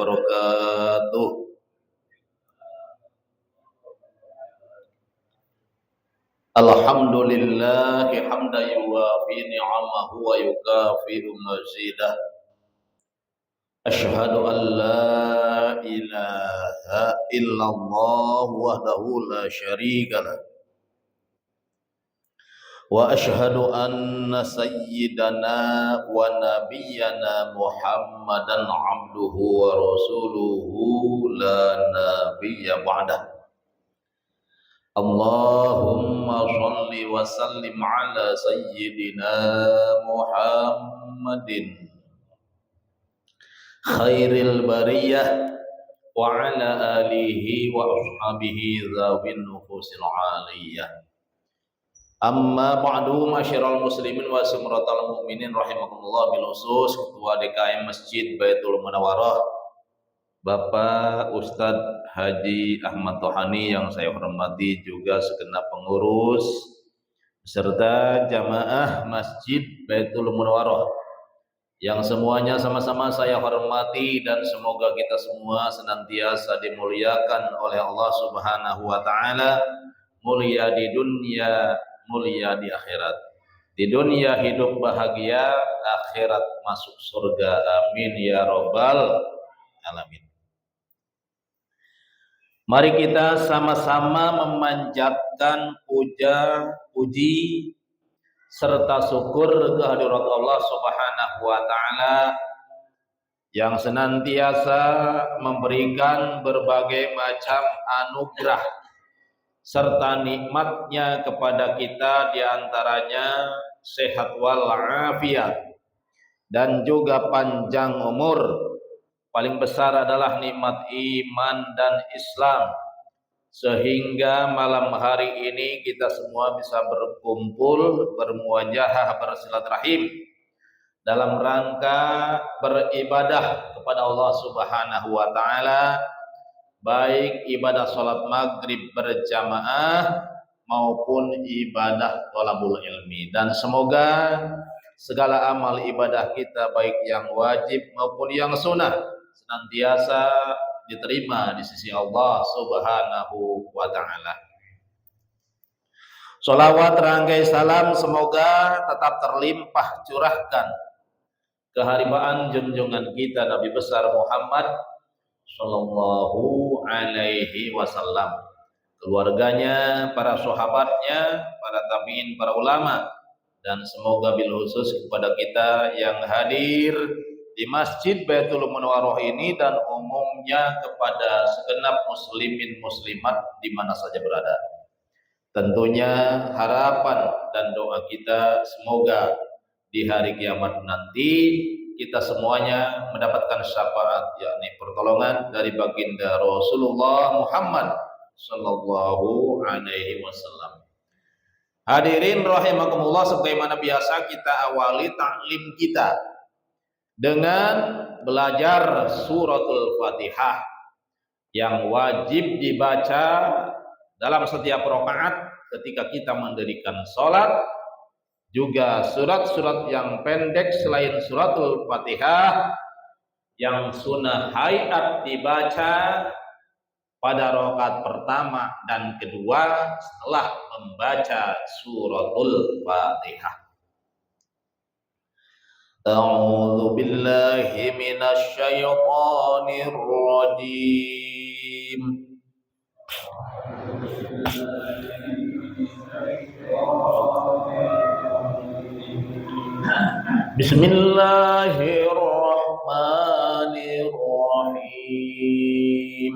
wabarakatuh. Alhamdulillah hamdan yuwafi ni'amahu wa yukafi'u mazidah. Asyhadu an la ilaha illallah wahdahu la syarikalah. Wa asyhadu anna sayyidana wa nabiyyana Muhammadan abduhu wa rasuluhu la nabiyya ba'dah. Allahumma shalli wa sallim ala sayyidina Muhammadin khairil bariyah wa ala alihi wa ashabihi dzawin nufusil aliyah. Amma ba'du, masyiral muslimin wa sumratal mu'minin rahimakumullah, bil khusus Ketua DKM Masjid Baitul Munawwarah Bapak Ustadz Haji Ahmad Tohani yang saya hormati, juga segenap pengurus serta jamaah Masjid Baitul Munawwarah yang semuanya sama-sama saya hormati, dan semoga kita semua senantiasa dimuliakan oleh Allah Subhanahu wa taala, mulia di dunia, mulia di akhirat. Di dunia hidup bahagia, akhirat masuk surga. Amin ya rabbal alamin. Mari kita sama-sama memanjatkan puji serta syukur kehadirat Allah Subhanahu wa taala yang senantiasa memberikan berbagai macam anugerah serta nikmatnya kepada kita, diantaranya sehat walafiat dan juga panjang umur. Paling besar adalah nikmat iman dan Islam, sehingga malam hari ini kita semua bisa berkumpul, bermuajahah, bersilaturahim dalam rangka beribadah kepada Allah Subhanahu wa taala, baik ibadah sholat maghrib berjamaah maupun ibadah thalabul ilmi. Dan semoga segala amal ibadah kita, baik yang wajib maupun yang sunnah, senantiasa diterima di sisi Allah Subhanahu wa taala. Sholawat rangkai salam semoga tetap terlimpah curahkan keharibaan junjungan kita Nabi besar Muhammad sallallahu alaihi wasallam, keluarganya, para sahabatnya, para tabi'in, para ulama, dan semoga bil khusus kepada kita yang hadir di Masjid Baitul Munawwarah ini, dan umumnya kepada segenap muslimin muslimat di mana saja berada. Tentunya harapan dan doa kita semoga di hari kiamat nanti kita semuanya mendapatkan syafaat, yakni pertolongan dari baginda Rasulullah Muhammad sallallahu alaihi wasallam. Hadirin rahimakumullah, sebagaimana biasa kita awali taklim kita dengan belajar suratul Fatihah yang wajib dibaca dalam setiap rakaat ketika kita mendirikan salat, juga surat-surat yang pendek selain suratul Fatihah yang sunnah hayat dibaca pada rakaat pertama dan kedua setelah membaca suratul Fatihah. A'udzu billahi minasy syaithanir rajim. Bismillahirrahmanirrahim.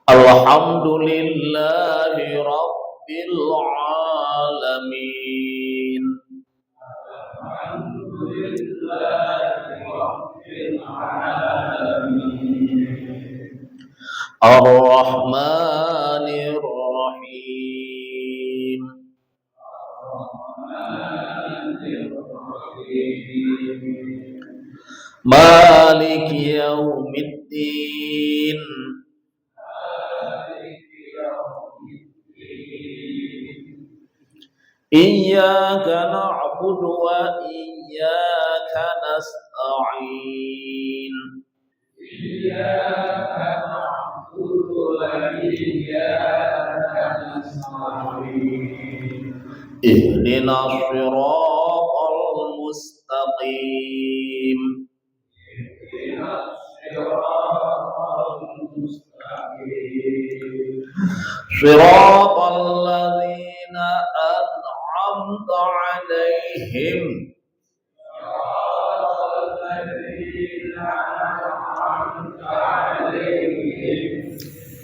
Alhamdulillahi rabbil alamin. Ar-Rahmanir Rahim. Maliki yaumiddin. Iyyaka na'budu wa iyyaka nasta'in. Iyyaka na'budu wa iyyaka nasta'in. Ihdinas siratal mustaqim. Ihdinas siratal mustaqim. Siratal ladzina an'amta 'alaihim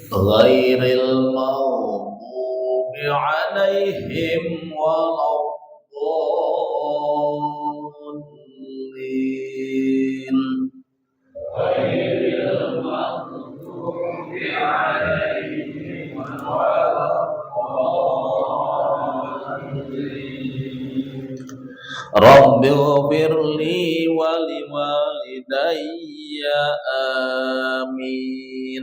ghairil maghdubi 'alaihim waladdallin. Ghairil maghdubi 'alaihim waladdallin. Rabbighfirli wa liwalidayya amin.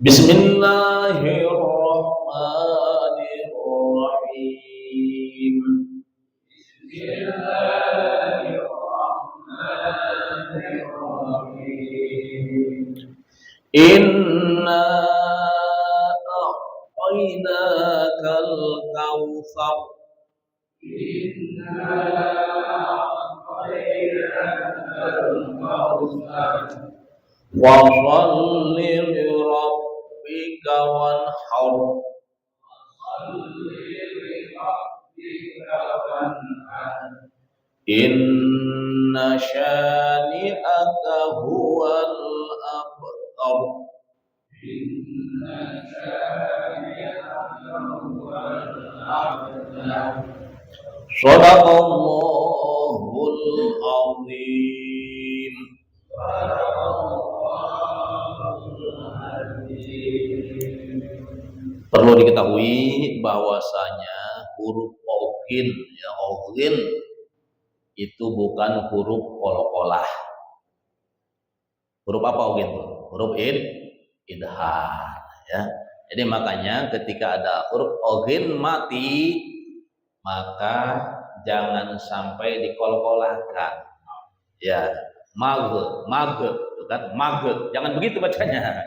Bismillahirrahmanirrahim. Bismillahirrahmanirrahim. Inna a'tainakal kautsar. Inna a'tainakal kautsar. Wa shalli li rabbika wanhar. Inna syani'aka huwal abtar. Inna syani'aka huwal abtar. Shadaqallahul azim. Perlu diketahui bahwasanya huruf oghin, ya oghin itu bukan huruf qolqolah. Huruf apa oghin? Huruf idhar, ya. Jadi makanya ketika ada huruf oghin mati, maka jangan sampai dikolkolahkan. Ya, mag, itu kan mag, jangan begitu bacanya.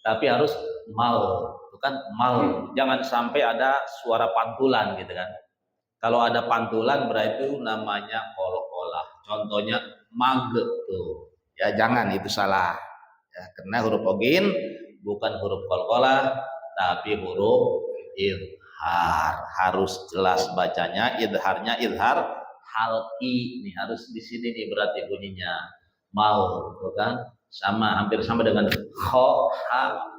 Tapi harus mal, itu kan mal. Jangan sampai ada suara pantulan gitu kan. Kalau ada pantulan berarti itu namanya kolkolah. Contohnya mag tuh. Ya jangan, itu salah. Ya, karena huruf oghin bukan huruf kolkolah tapi huruf idhar. Harus jelas bacanya, idharnya idhar halki. Nih harus di sini nih berarti bunyinya. Mal, tuh kan? Sama, hampir sama dengan kho, ha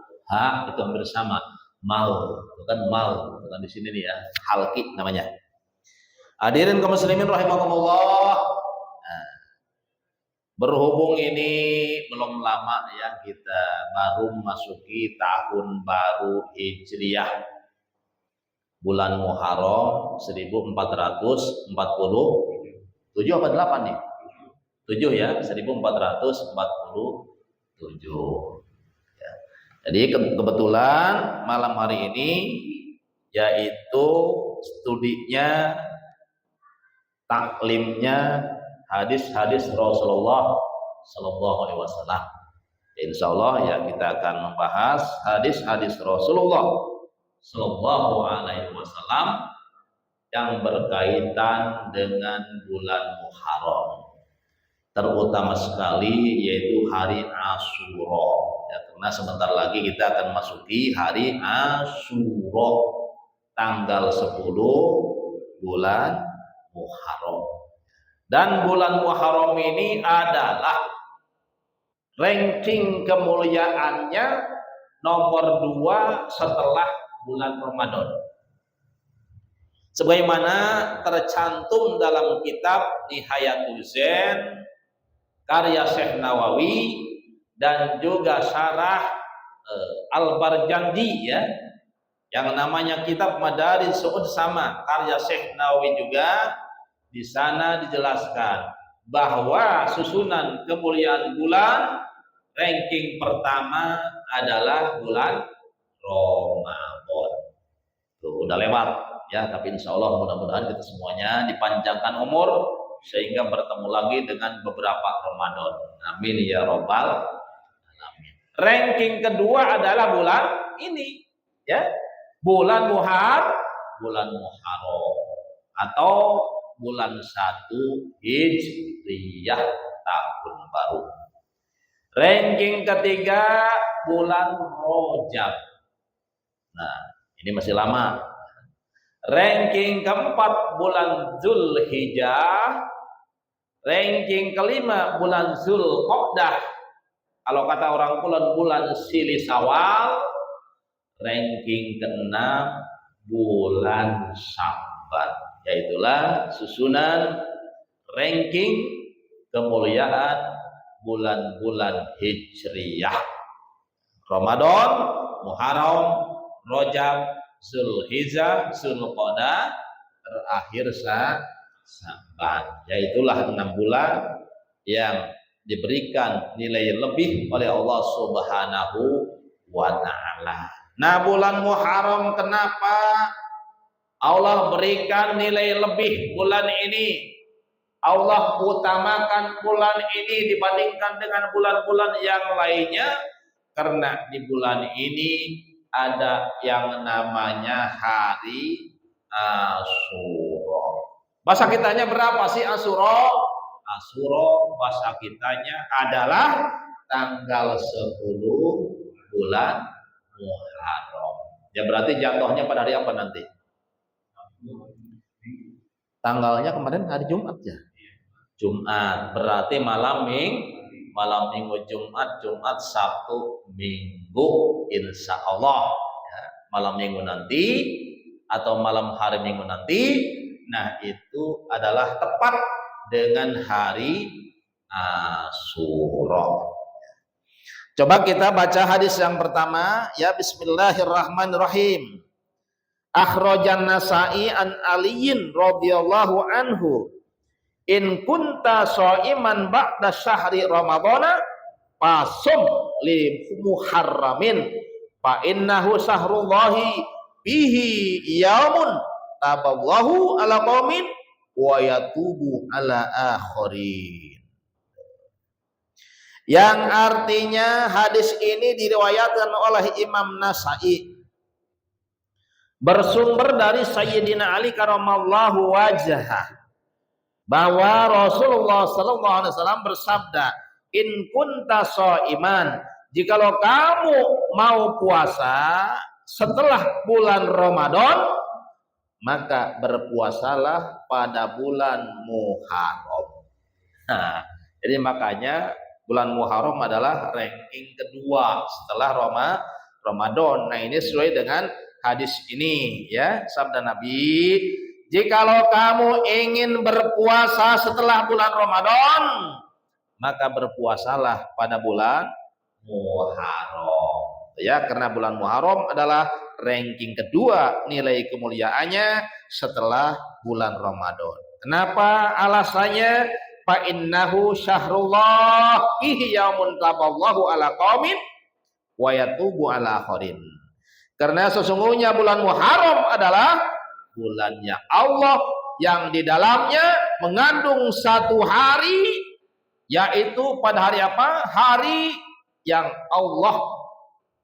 itu hampir sama. Mal, itu kan mal, itu kan di sini nih ya, halki namanya. Hadirin kaum muslimin rahimakumullah. Nah, berhubung ini belum lama ya, kita baru memasuki tahun baru Hijriah, bulan Muharram 1447 apa 8 nih? 7 ya, 1447 ya. Jadi kebetulan malam hari ini yaitu studinya, taklimnya hadis-hadis Rasulullah Sallallahu Alaihi Wasallam. Insya Allah ya kita akan membahas hadis-hadis Rasulullah Sallallahu Alaihi Wasallam yang berkaitan dengan bulan Muharram. Terutama sekali yaitu hari Asyura. Ya, karena sebentar lagi kita akan masuki hari Asyura, tanggal 10 bulan Muharram. Dan bulan Muharram ini adalah ranking kemuliaannya nomor 2 setelah bulan Ramadan. Sebagaimana tercantum dalam kitab Nihayatul Zen karya Syekh Nawawi dan juga syarah Al-Barjandi ya, yang namanya kitab Madaris Su'ud sama karya Syekh Nawawi juga. Di sana dijelaskan bahwa susunan kemuliaan bulan ranking pertama adalah bulan Ramadan. Tuh, udah lewat ya, tapi insya Allah mudah-mudahan kita semuanya dipanjangkan umur sehingga bertemu lagi dengan beberapa Ramadan. Amin ya robbal alamin. Ranking kedua adalah bulan ini ya, bulan Muharram atau bulan 1 Hijriyah, tahun baru. Ranking ketiga bulan Rajab. Nah, ini masih lama. Ranking keempat bulan Zulhijjah. Ranking kelima bulan Zulqa'dah. Kalau kata orang Kulon bulan Silisawal. Ranking keenam bulan Sya'ban. Yaitulah susunan ranking kemuliaan bulan-bulan Hijriyah. Ramadan, Muharram, Rajab, Zulhijjah, Zulqa'dah, terakhir Sya'ban. Yaitulah 6 bulan yang diberikan nilai lebih oleh Allah Subhanahu wa ta'ala. Nah, bulan Muharram kenapa Allah berikan nilai lebih bulan ini? Allah utamakan bulan ini dibandingkan dengan bulan-bulan yang lainnya karena di bulan ini ada yang namanya hari Asyura. Bahasa kitanya berapa sih Asyura? Asyura bahasa kitanya adalah tanggal 10 bulan Muharram. Ya berarti jatuhnya pada hari apa nanti? Tanggalnya kemarin hari Jumat ya. Jumat berarti malam minggu Jumat, Sabtu, Minggu, insya Allah ya, malam minggu nanti atau malam hari Minggu nanti. Nah itu adalah tepat dengan hari Asyura. Coba kita baca hadis yang pertama ya. Bismillahirrahmanirrahim. Akhrajan Nasa'i an Aliyin radhiyallahu anhu. In kunta shaiman ba'da syahri ramadhana fasum li muharramin fa innahu sahrullahi bihi yaumun taballahu ala qaumin wa yatubu ala akharin. Yang artinya hadis ini diriwayatkan oleh Imam Nasa'i bersumber dari Sayyidina Ali karamallahu wajhah bahwa Rasulullah sallallahu alaihi wasallam bersabda, in kunta shaiman, jikalau kamu mau puasa setelah bulan Ramadan, maka berpuasalah pada bulan Muharram. Nah, jadi makanya bulan Muharram adalah ranking kedua setelah Ramadan. Nah, ini sesuai dengan hadis ini ya, sabda Nabi, jikalau kamu ingin berpuasa setelah bulan Ramadan, maka berpuasalah pada bulan Muharram. Ya, karena bulan Muharram adalah ranking kedua nilai kemuliaannya setelah bulan Ramadan. Kenapa? Alasannya fa innahu syahrullah fihi yaumun taballahu ala qaumin wa yatubu ala akharin. Karena sesungguhnya bulan Muharram adalah bulannya Allah yang di dalamnya mengandung satu hari, yaitu pada hari apa? Hari yang Allah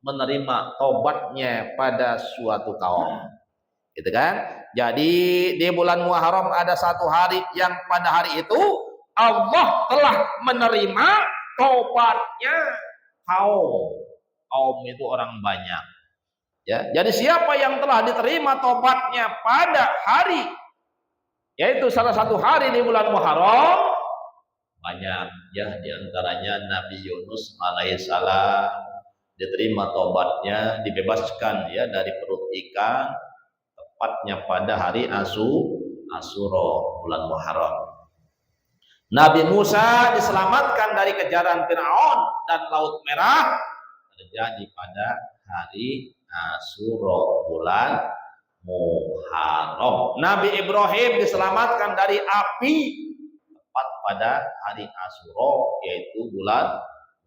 menerima taubatnya pada suatu kaum. Gitu kan? Jadi di bulan Muharram ada satu hari yang pada hari itu Allah telah menerima taubatnya kaum. Kaum itu orang banyak. Ya, jadi siapa yang telah diterima tobatnya pada hari, yaitu salah satu hari di bulan Muharram, banyak ya, diantaranya Nabi Yunus alaihissalam diterima tobatnya, dibebaskan ya dari perut ikan, tepatnya pada hari Asyura bulan Muharram. Nabi Musa diselamatkan dari kejaran Firaun dan Laut Merah terjadi pada hari Asyura bulan Muharram. Nabi Ibrahim diselamatkan dari api tepat pada hari Asyura, yaitu bulan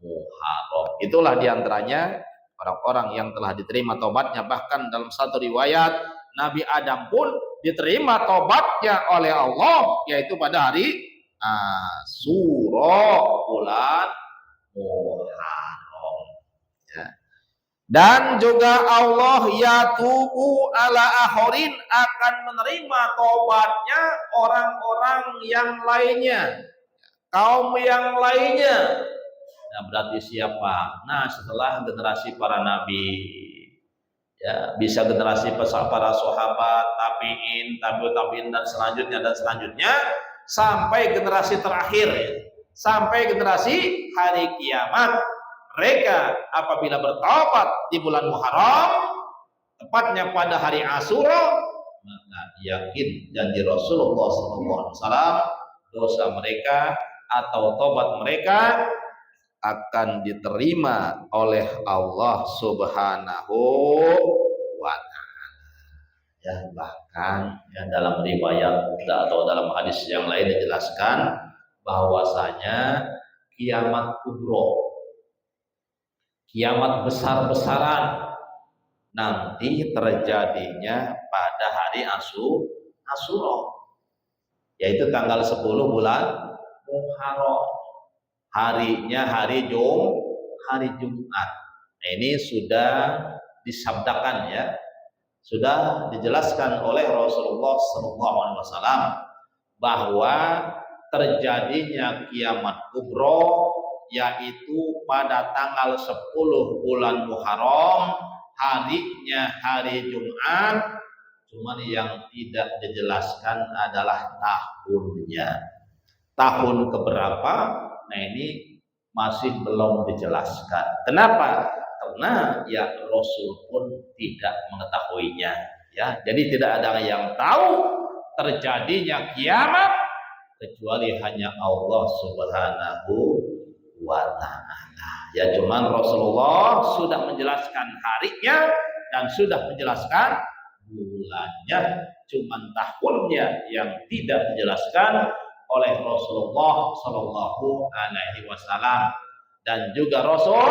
Muharram. Itulah diantaranya orang-orang yang telah diterima tobatnya. Bahkan dalam satu riwayat Nabi Adam pun diterima tobatnya oleh Allah, yaitu pada hari Asyura, bulan Muharram. Ya. Dan juga Allah yatubu ala akhirin, akan menerima tobatnya orang-orang yang lainnya, kaum yang lainnya. Nah, berarti siapa? Nah, setelah generasi para nabi, ya, bisa generasi para sahabat, tabi'in, tabi'ut tabi'in, dan selanjutnya sampai generasi terakhir, sampai generasi hari kiamat. Mereka apabila bertaubat di bulan Muharram, tepatnya pada hari Asyura, maka yakin janji Rasulullah SAW, dosa mereka atau tobat mereka akan diterima oleh Allah Subhanahu wa Ta'ala. Ya, bahkan ya, dalam riwayat atau dalam hadis yang lain dijelaskan bahwasanya kiamat kubro, kiamat besar-besaran nanti terjadinya pada hari Asyura, yaitu tanggal 10 bulan Muharram. Harinya hari Jumat. Nah, ini sudah disabdakan, ya, sudah dijelaskan oleh Rasulullah SAW bahwa terjadinya kiamat kubro yaitu pada tanggal 10 bulan Muharram, harinya hari Jumat. Cuman yang tidak dijelaskan adalah tahunnya, tahun keberapa. Nah, ini masih belum dijelaskan. Kenapa? Karena ya Rasul pun tidak mengetahuinya, ya. Jadi tidak ada yang tahu terjadinya kiamat kecuali hanya Allah Subhanahu wa Ta'ala. Ya, cuman Rasulullah sudah menjelaskan harinya dan sudah menjelaskan bulannya, cuman tahunnya yang tidak dijelaskan oleh Rasulullah Sallallahu Alaihi Wasallam. Dan juga Rasul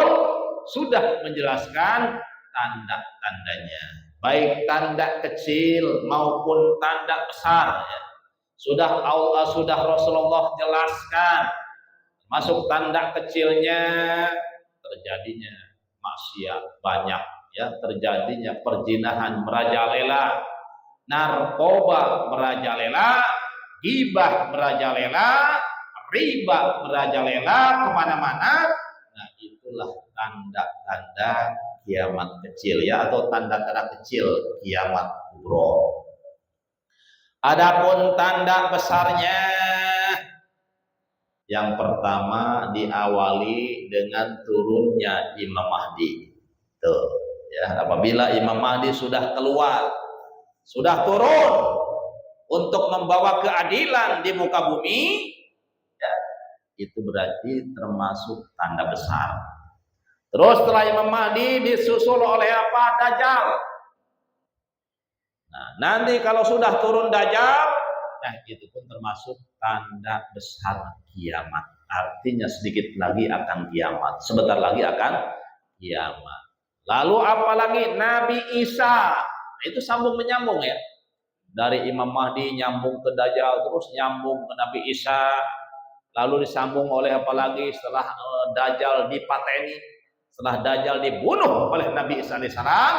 sudah menjelaskan tanda-tandanya, baik tanda kecil maupun tanda besar, ya. Sudah Rasulullah jelaskan. Masuk tanda kecilnya, terjadinya maksiat banyak, ya, terjadinya perzinahan merajalela, narkoba merajalela, ghibah merajalela, riba merajalela kemana-mana. Nah, itulah tanda-tanda kiamat kecil, ya, atau tanda-tanda kecil kiamat kubro. Adapun tanda besarnya, yang pertama diawali dengan turunnya Imam Mahdi. Tuh, ya, apabila Imam Mahdi sudah keluar, sudah turun untuk membawa keadilan di muka bumi, ya, itu berarti termasuk tanda besar. Terus setelah Imam Mahdi disusul oleh apa? Dajjal. Nah, nanti kalau sudah turun Dajjal, nah itu pun termasuk tanda besar kiamat. Artinya sedikit lagi akan kiamat, sebentar lagi akan kiamat. Lalu apalagi Nabi Isa, nah, itu sambung menyambung, ya. Dari Imam Mahdi nyambung ke Dajjal, terus nyambung ke Nabi Isa, lalu disambung oleh apalagi setelah Dajjal dipateni, setelah Dajjal dibunuh oleh Nabi Isa alaihissalam,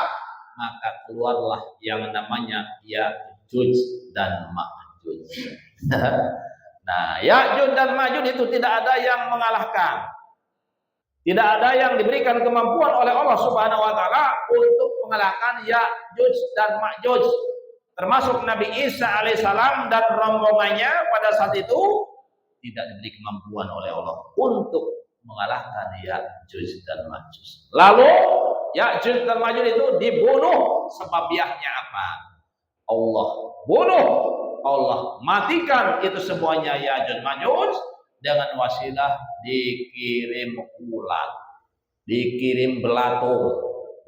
maka keluarlah yang namanya Ya'juj dan Ma'juj. Nah, Ya'juj dan Ma'juj itu tidak ada yang mengalahkan, tidak ada yang diberikan kemampuan oleh Allah Subhanahu wa Ta'ala untuk mengalahkan Ya'juj dan Ma'juj. Termasuk Nabi Isa alaihissalam dan rombongannya pada saat itu tidak diberi kemampuan oleh Allah untuk mengalahkan Ya'juj dan Ma'juj. Lalu Ya'juj dan Ma'juj itu dibunuh. Sebabiahnya apa? Allah bunuh, Allah matikan itu semuanya Ya'juj Ma'juj dengan wasilah dikirim ulat, dikirim belatung,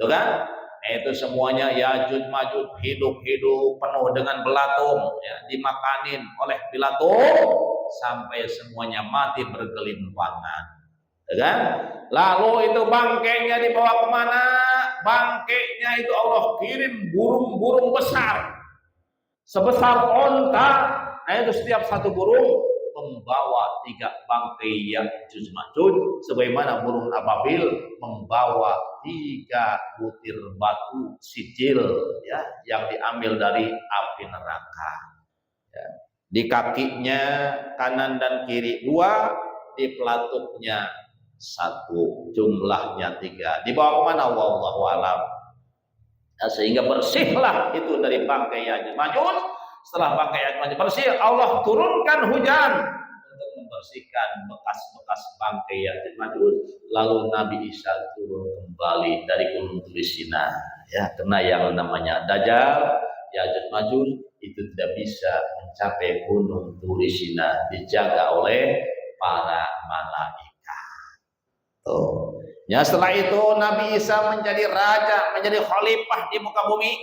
tuh kan? Itu semuanya Ya'juj Ma'juj hidup-hidup penuh dengan belatung, ya, dimakanin oleh belatung sampai semuanya mati bergelimpangan. ya kan? Lalu itu bangkainya dibawa kemana? Bangkainya itu Allah kirim burung-burung besar sebesar onta. Nah itu setiap satu burung membawa 3 bangkai Ya'juj Ma'juj, sebagaimana burung ababil membawa 3 butir batu sijil, ya, yang diambil dari api neraka. Ya. Di kakinya kanan dan kiri 2, di pelatuknya 1, jumlahnya 3. Dibawa kemana? Wallahu a'lam. Nah, sehingga bersihlah itu dari bangkai Ya'juj Ma'juj. Setelah bangkai Ya'juj Ma'juj bersih, Allah turunkan hujan untuk membersihkan bekas-bekas bangkai Ya'juj Ma'juj. Lalu Nabi Isa turun kembali dari Gunung Turisina, ya, karena yang namanya Dajjal, Ya'juj Ma'juj itu tidak bisa mencapai Gunung Turisina, dijaga oleh para malaikat. Tuh. Ya, setelah itu Nabi Isa menjadi raja, menjadi khalifah di muka bumi,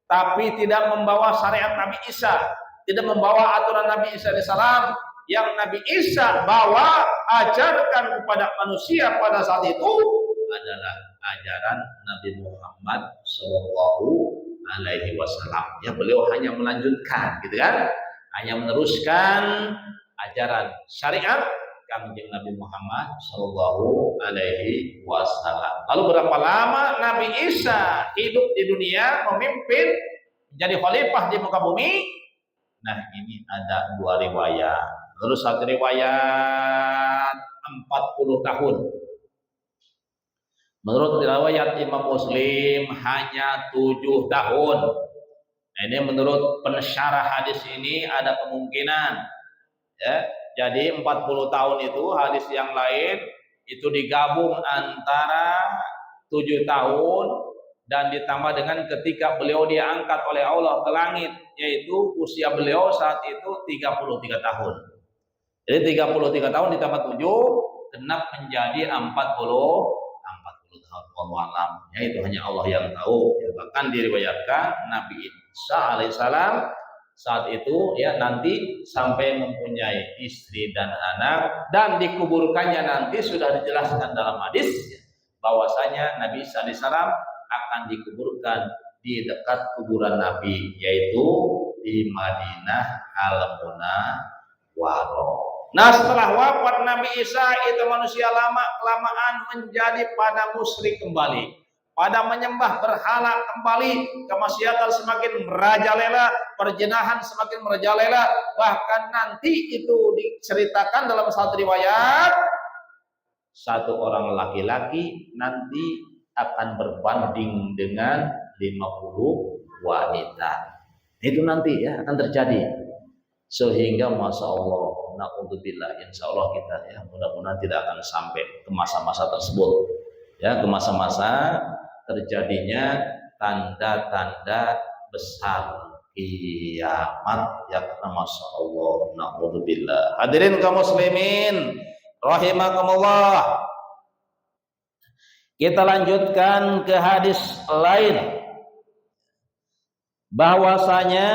tapi tidak membawa syariat Nabi Isa, tidak membawa aturan Nabi Isa alaihi salam. Yang Nabi Isa bawa, ajarkan kepada manusia pada saat itu adalah ajaran Nabi Muhammad Shallallahu Alaihi Wasallam. Ya, beliau hanya melanjutkan, gitu kan, hanya meneruskan ajaran syariat Kanjeng Nabi Muhammad Shallallahu Alaihi Wasallam. Lalu berapa lama Nabi Isa hidup di dunia, memimpin, menjadi khalifah di muka bumi? Nah, ini ada 2 riwayat. Menurut satu riwayat 40 tahun. Menurut riwayat Imam Muslim hanya 7 tahun. Nah, ini menurut pensyarah hadis ini ada kemungkinan, ya. Jadi 40 tahun itu hadis yang lain itu digabung antara 7 tahun dan ditambah dengan ketika beliau diangkat oleh Allah ke langit, yaitu usia beliau saat itu 33 tahun. Jadi 33 tahun ditambah 7 genap menjadi 40 tahun. Wallahualam. Ya, itu hanya Allah yang tahu. Ya, bahkan diriwayatkan Nabi Isa alaihissalam saat itu, ya, nanti sampai mempunyai istri dan anak, dan dikuburkannya nanti sudah dijelaskan dalam hadis, ya, bahwasanya Nabi Isa alaihissalam akan dikuburkan di dekat kuburan Nabi, yaitu di Madinah Al-Munawwarah. Nah, setelah wafat Nabi Isa itu manusia lama-kelamaan menjadi pada musyrik kembali, pada menyembah berhala kembali, kemaksiatan semakin merajalela, perjinahan semakin merajalela. Bahkan nanti itu diceritakan dalam satu riwayat, satu orang laki-laki nanti akan berbanding dengan 50 wanita. Itu nanti, ya, akan terjadi. Sehingga masya Allah, na'udzubillah, insya Allah kita, ya, mudah-mudahan tidak akan sampai ke masa-masa tersebut, ya, ke masa-masa terjadinya tanda-tanda besar kiamat, ya, karena masya Allah, na'udzubillah. Hadirin kaum muslimin rahimakumullah. Kita lanjutkan ke hadis lain, bahwasanya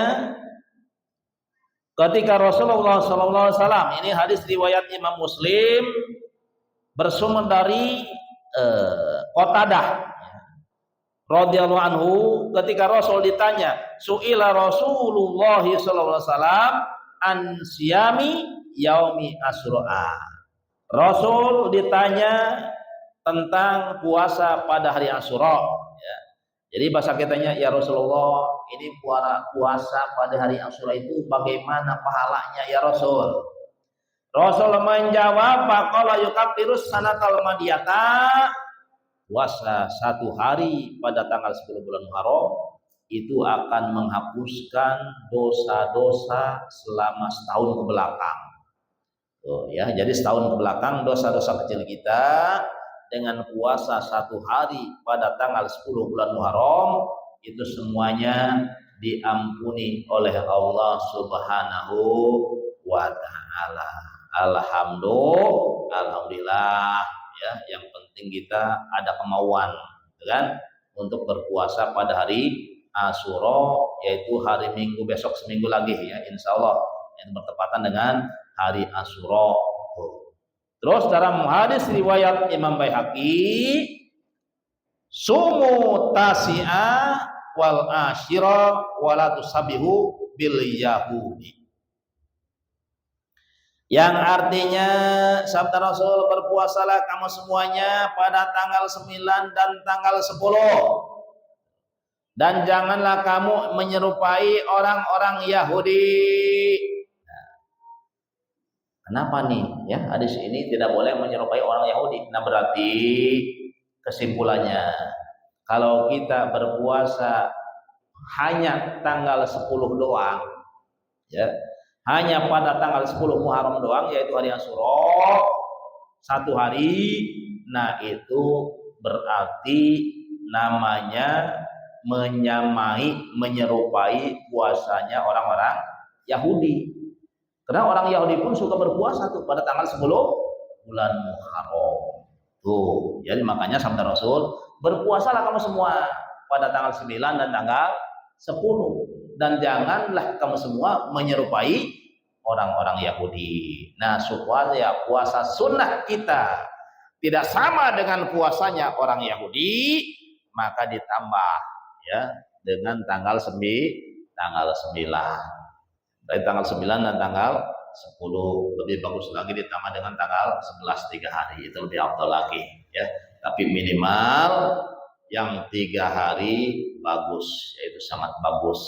ketika Rasulullah SAW, ini hadis riwayat Imam Muslim, bersumber dari Qatadah radhiyallahu anhu, ketika Rasul ditanya, su'ila Rasulullah SAW an siyami yaumi Asyura. Rasul ditanya tentang puasa pada hari Asyura, ya. Jadi bahasa kitanya, ya Rasulullah, ini puasa pada hari Asyura itu bagaimana pahalanya ya Rasul? Rasul menjawab, faqala yukaffirus sanatal madiyata, puasa 1 hari pada tanggal 10 bulan Muharram itu akan menghapuskan dosa-dosa selama setahun ke belakang. Tuh, ya, jadi setahun ke belakang dosa-dosa kecil kita dengan puasa 1 hari pada tanggal 10 bulan Muharram itu semuanya diampuni oleh Allah Subhanahu wa taala. Alhamdulillah, ya, yang penting kita ada kemauan, kan, untuk berpuasa pada hari Asyura, yaitu hari Minggu besok, seminggu lagi, ya, insya Allah yang bertepatan dengan hari Asyura. Terus dalam hadis riwayat Imam Baihaqi, sumu tasi'a wal asyira wala tusabihu bil yahudi. Yang artinya sabda Rasul, berpuasalah kamu semuanya pada tanggal 9 dan tanggal 10. Dan janganlah kamu menyerupai orang-orang Yahudi. Kenapa nih? Ya, hadis ini tidak boleh menyerupai orang Yahudi. Nah, berarti kesimpulannya, kalau kita berpuasa hanya tanggal 10 doang, ya, hanya pada tanggal 10 Muharram doang, yaitu hari Asyura, satu hari, nah itu berarti namanya menyerupai puasanya orang-orang Yahudi. Karena orang Yahudi pun suka berpuasa tuh pada tanggal 10 bulan Muharram. Tuh, jadi makanya sabda Rasul, berpuasalah kamu semua pada tanggal 9 dan tanggal 10. Dan janganlah kamu semua menyerupai orang-orang Yahudi. Nah, supaya puasa sunnah kita tidak sama dengan puasanya orang Yahudi, maka ditambah ya dengan tanggal 9. Dari tanggal 9 dan tanggal 10. Lebih bagus lagi ditambah dengan tanggal 11 3 hari. Itu lebih afdal lagi ya. Tapi minimal yang 3 hari bagus, yaitu sangat bagus.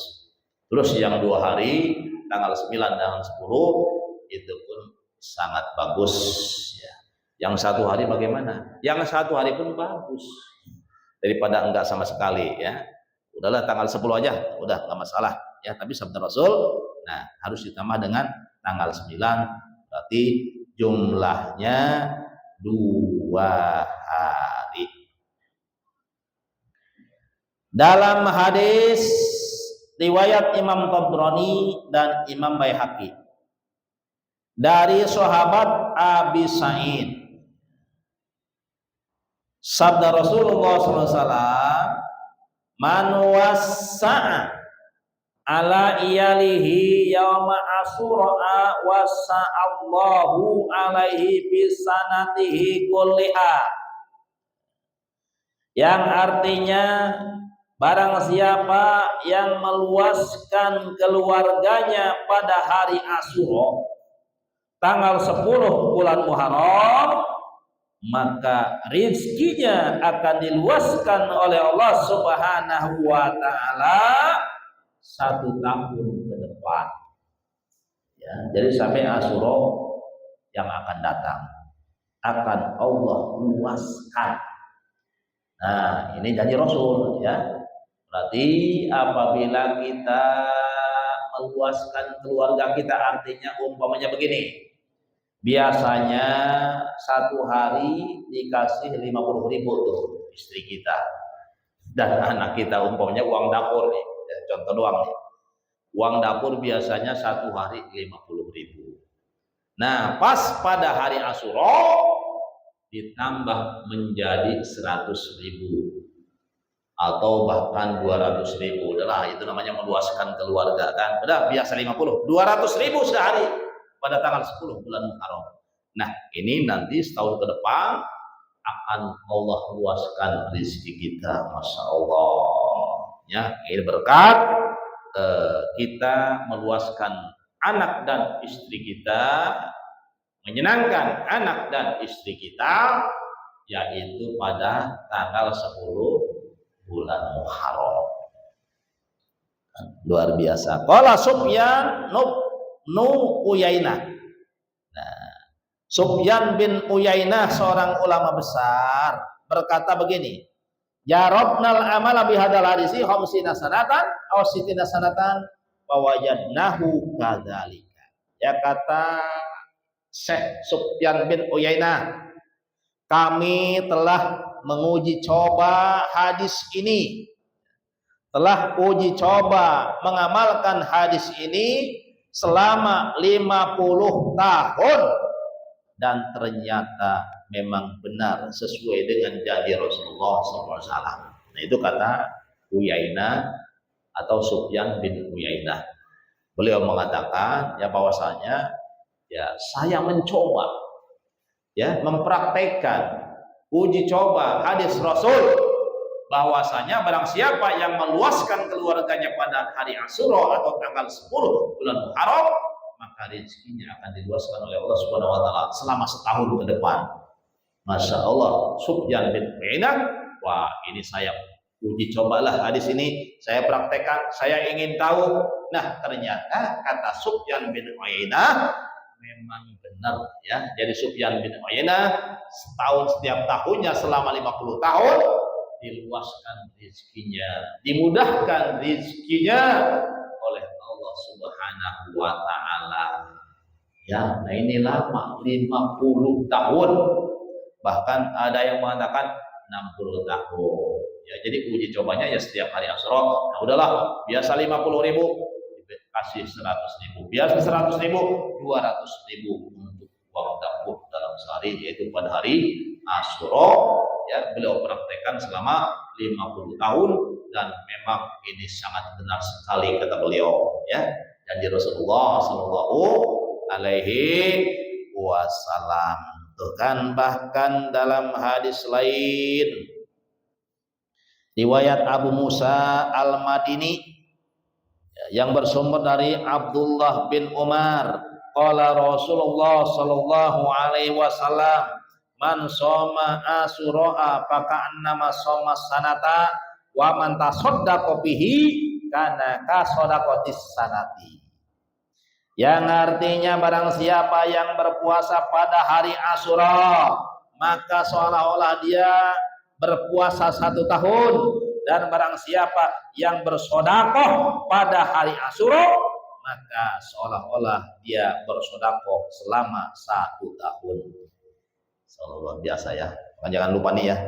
Terus yang 2 hari tanggal 9 dan 10 itu pun sangat bagus ya. Yang 1 hari bagaimana? Yang 1 hari pun bagus daripada enggak sama sekali ya. Udahlah tanggal 10 aja, udah enggak masalah ya. Tapi sabda Rasul, nah harus ditambah dengan tanggal 9, berarti jumlahnya 2 hari. Dalam hadis riwayat Imam Tabrani dan Imam Baihaqi dari sahabat Abi Sa'id, sabda Rasulullah SAW, man wassa'a ala iyalihi yauma asyura wasa'allahu alaihi bisanatihi kulliha. Yang artinya, barang siapa yang meluaskan keluarganya pada hari Asyura tanggal 10 bulan Muharram, maka rizkinya akan diluaskan oleh Allah Subhanahu wa taala 1 tahun ke depan. Ya, jadi sampai Asyura yang akan datang akan Allah luaskan. Nah, ini janji Rasul ya. Berarti apabila kita meluaskan keluarga kita, artinya umpamanya begini, biasanya 1 hari dikasih 50.000 tuh istri kita dan anak kita, umpamanya uang dapur nih ya, contoh doang nih, uang dapur biasanya 1 hari 50.000. Nah, pas pada hari Asyura ditambah menjadi 100.000 atau bahkan 200.000. Udahlah, itu namanya meluaskan keluarga kan. Udah biasa 50, 200.000 sehari pada tanggal 10 bulan Muharram. Nah, ini nanti setahun ke depan akan Allah luaskan rezeki kita, masya Allah. Ya, ini berkat kita meluaskan anak dan istri kita, menyenangkan anak dan istri kita, yaitu pada tanggal 10 bulan Muharram. Luar biasa. Qala Sufyan nu Uyainah. Nah, Sufyan bin Uyainah seorang ulama besar berkata begini, jarabnal amala bihadzal hadisi khamsina sanatan aw sittina sanatan wa wajadnahu kadzalika. Ya, kata Syekh Sufyan bin Uyainah, kami telah menguji coba hadis ini, telah uji coba mengamalkan hadis ini selama 50 tahun, dan ternyata memang benar sesuai dengan janji Rasulullah SAW. Nah, itu kata Uyainah atau Sufyan bin Uyainah. Beliau mengatakan ya bahwasanya ya saya mencoba ya, mempraktekkan uji coba hadis Rasul bahwasanya barang siapa yang meluaskan keluarganya pada hari Asyura atau tanggal 10 bulan Muharram, maka rezekinya akan diluaskan oleh Allah Subhanahu wa taala selama setahun ke depan. Masya Allah, Sufyan bin Uyainah, wah ini saya uji cobalah hadis ini, saya praktekkan, saya ingin tahu. Nah ternyata kata Sufyan bin Uyainah memang benar ya. Jadi Sufyan bin Uyainah setahun setiap tahunnya selama 50 tahun diluaskan rezekinya, dimudahkan rezekinya oleh Allah Subhanahu wa taala. Ya, nah ini lama 50 tahun. Bahkan ada yang mengatakan 60 tahun. Ya, jadi uji cobanya ya setiap hari Asyura. Nah, udahlah, biasa 50.000 kasih 100.000. Biasa 100.000, 200.000 untuk uang dapur dalam sehari, yaitu pada hari Asyura. Ya, beliau praktekkan selama 50 tahun dan memang ini sangat benar sekali kata beliau ya. Janji Rasulullah sallallahu alaihi wasallam. Tuh kan, bahkan dalam hadis lain riwayat Abu Musa Al-Madini yang bersumber dari Abdullah bin Umar, qala Rasulullah sallallahu alaihi wasallam, man shoma asyura faka'annama shoma sanata wa man tasaddaqa bihi kana ka shadaqatis sanati. Yang artinya barang siapa yang berpuasa pada hari Asyura, maka seolah-olah dia berpuasa 1 tahun. Dan barang siapa yang bersedekah pada hari Asyura, maka seolah-olah dia bersedekah selama 1 tahun. Luar biasa ya. Jangan lupa nih ya,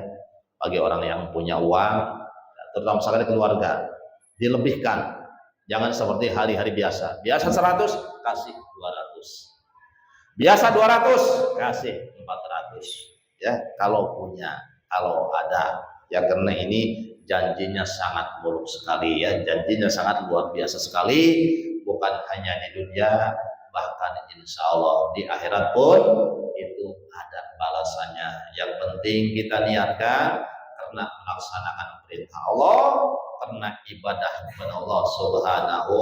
bagi orang yang punya uang, terutama sekali keluarga, dilebihkan. Jangan seperti hari-hari biasa. Biasa 100, kasih 200. Biasa 200, kasih 400. Ya, kalau punya, kalau ada. Ya, karena ini janjinya sangat buruk sekali ya. Janjinya sangat luar biasa sekali. Bukan hanya di dunia, bahkan insya Allah di akhirat pun itu ada balasannya. Yang penting kita niatkan karena melaksanakan perintah Allah, karena ibadah kepada Allah Subhanahu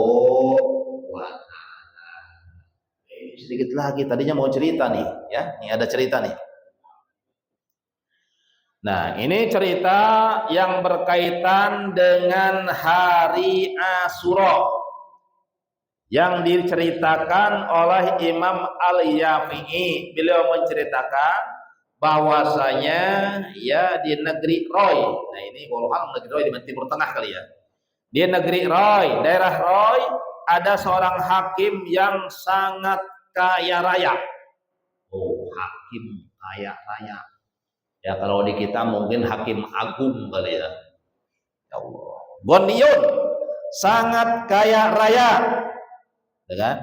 wa taala. Sedikit lagi, tadinya mau cerita nih ya. Ini ada cerita nih. Nah, ini cerita yang berkaitan dengan hari Asyura yang diceritakan oleh Imam Al-Yafi'i. Beliau menceritakan bahwasanya ya di negeri Roy. Nah, ini walau negeri Roy di Timur Tengah kali ya. Di negeri Roy, daerah Roy, ada seorang hakim yang sangat kaya raya. Oh, hakim kaya raya. Ya, kalau di kita mungkin hakim agung kali ya. Ya Allah. Boniun sangat kaya raya. Ya kan?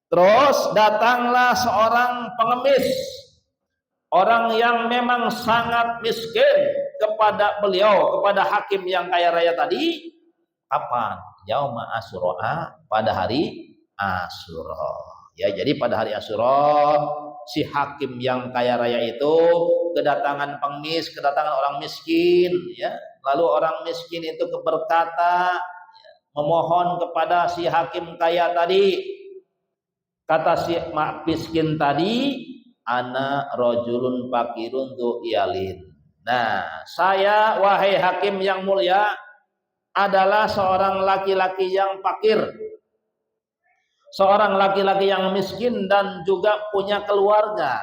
Terus datanglah seorang pengemis, orang yang memang sangat miskin kepada beliau, kepada hakim yang kaya raya tadi. Kapan? Yauma Asyura, pada hari Asyura. Ya, jadi pada hari Asyura si hakim yang kaya raya itu kedatangan pengemis, kedatangan orang miskin ya. Lalu orang miskin itu berkata, memohon kepada si hakim kaya tadi. Kata si miskin tadi, ana rajulun fakirun du iyalin. Nah, saya wahai hakim yang mulia adalah seorang laki-laki yang fakir. Seorang laki-laki yang miskin dan juga punya keluarga,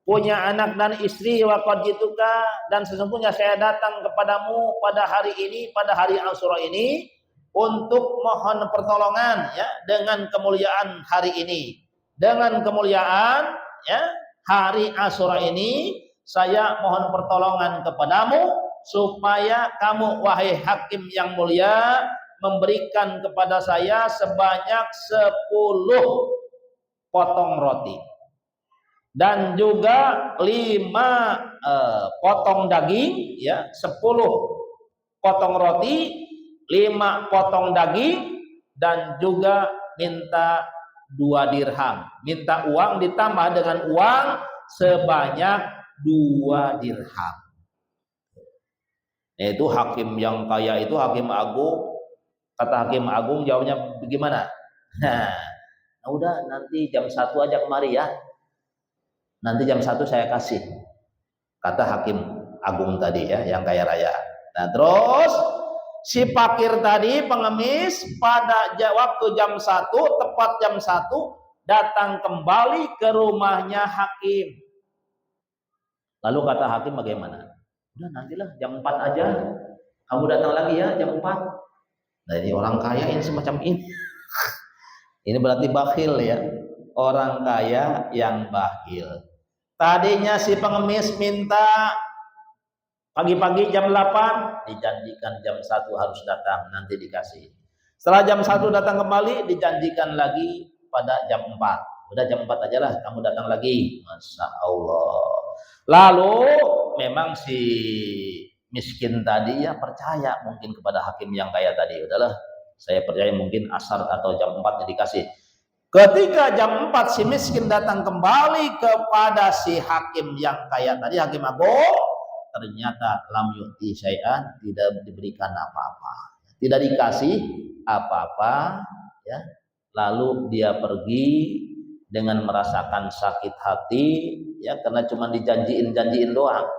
punya anak dan istri. Waqad jituka, dan sesungguhnya saya datang kepadamu pada hari ini, pada hari Asyura ini, untuk mohon pertolongan ya, dengan kemuliaan hari ini. Dengan kemuliaan ya hari Asyura ini, saya mohon pertolongan kepadamu supaya kamu wahai hakim yang mulia memberikan kepada saya sebanyak 10 potong roti dan juga 5 potong daging ya, 10 potong roti, 5 potong daging, dan juga minta 2 dirham, minta uang ditambah dengan uang sebanyak 2 dirham. Itu hakim yang kaya itu hakim agung. Kata hakim agung jawabnya bagaimana? Nah, udah nanti jam 1 aja kemari ya. Nanti jam 1 saya kasih. Kata hakim agung tadi ya, yang kaya raya. Nah, terus si fakir tadi pengemis pada waktu jam 1, tepat jam 1 datang kembali ke rumahnya hakim. Lalu kata hakim bagaimana? Udah nantilah jam 4 aja. Kamu datang lagi ya jam 4. Nah, ini orang kaya ini semacam ini. Ini berarti bakhil ya. Orang kaya yang bakhil. Tadinya si pengemis minta pagi-pagi jam 8, dijanjikan jam 1 harus datang, nanti dikasih. Setelah jam 1 datang kembali, dijanjikan lagi pada jam 4. Udah jam 4 aja lah, kamu datang lagi. Masya Allah. Lalu memang si miskin tadi ya percaya mungkin kepada hakim yang kaya tadi. Udahlah, saya percaya mungkin asar atau jam 4 dikasih. Ketika jam 4 si miskin datang kembali kepada si hakim yang kaya tadi, hakim agung, ternyata lam yu'ti syai'an, tidak diberikan apa-apa, tidak dikasih apa-apa ya. Lalu dia pergi dengan merasakan sakit hati ya, karena cuma dijanjiin doang.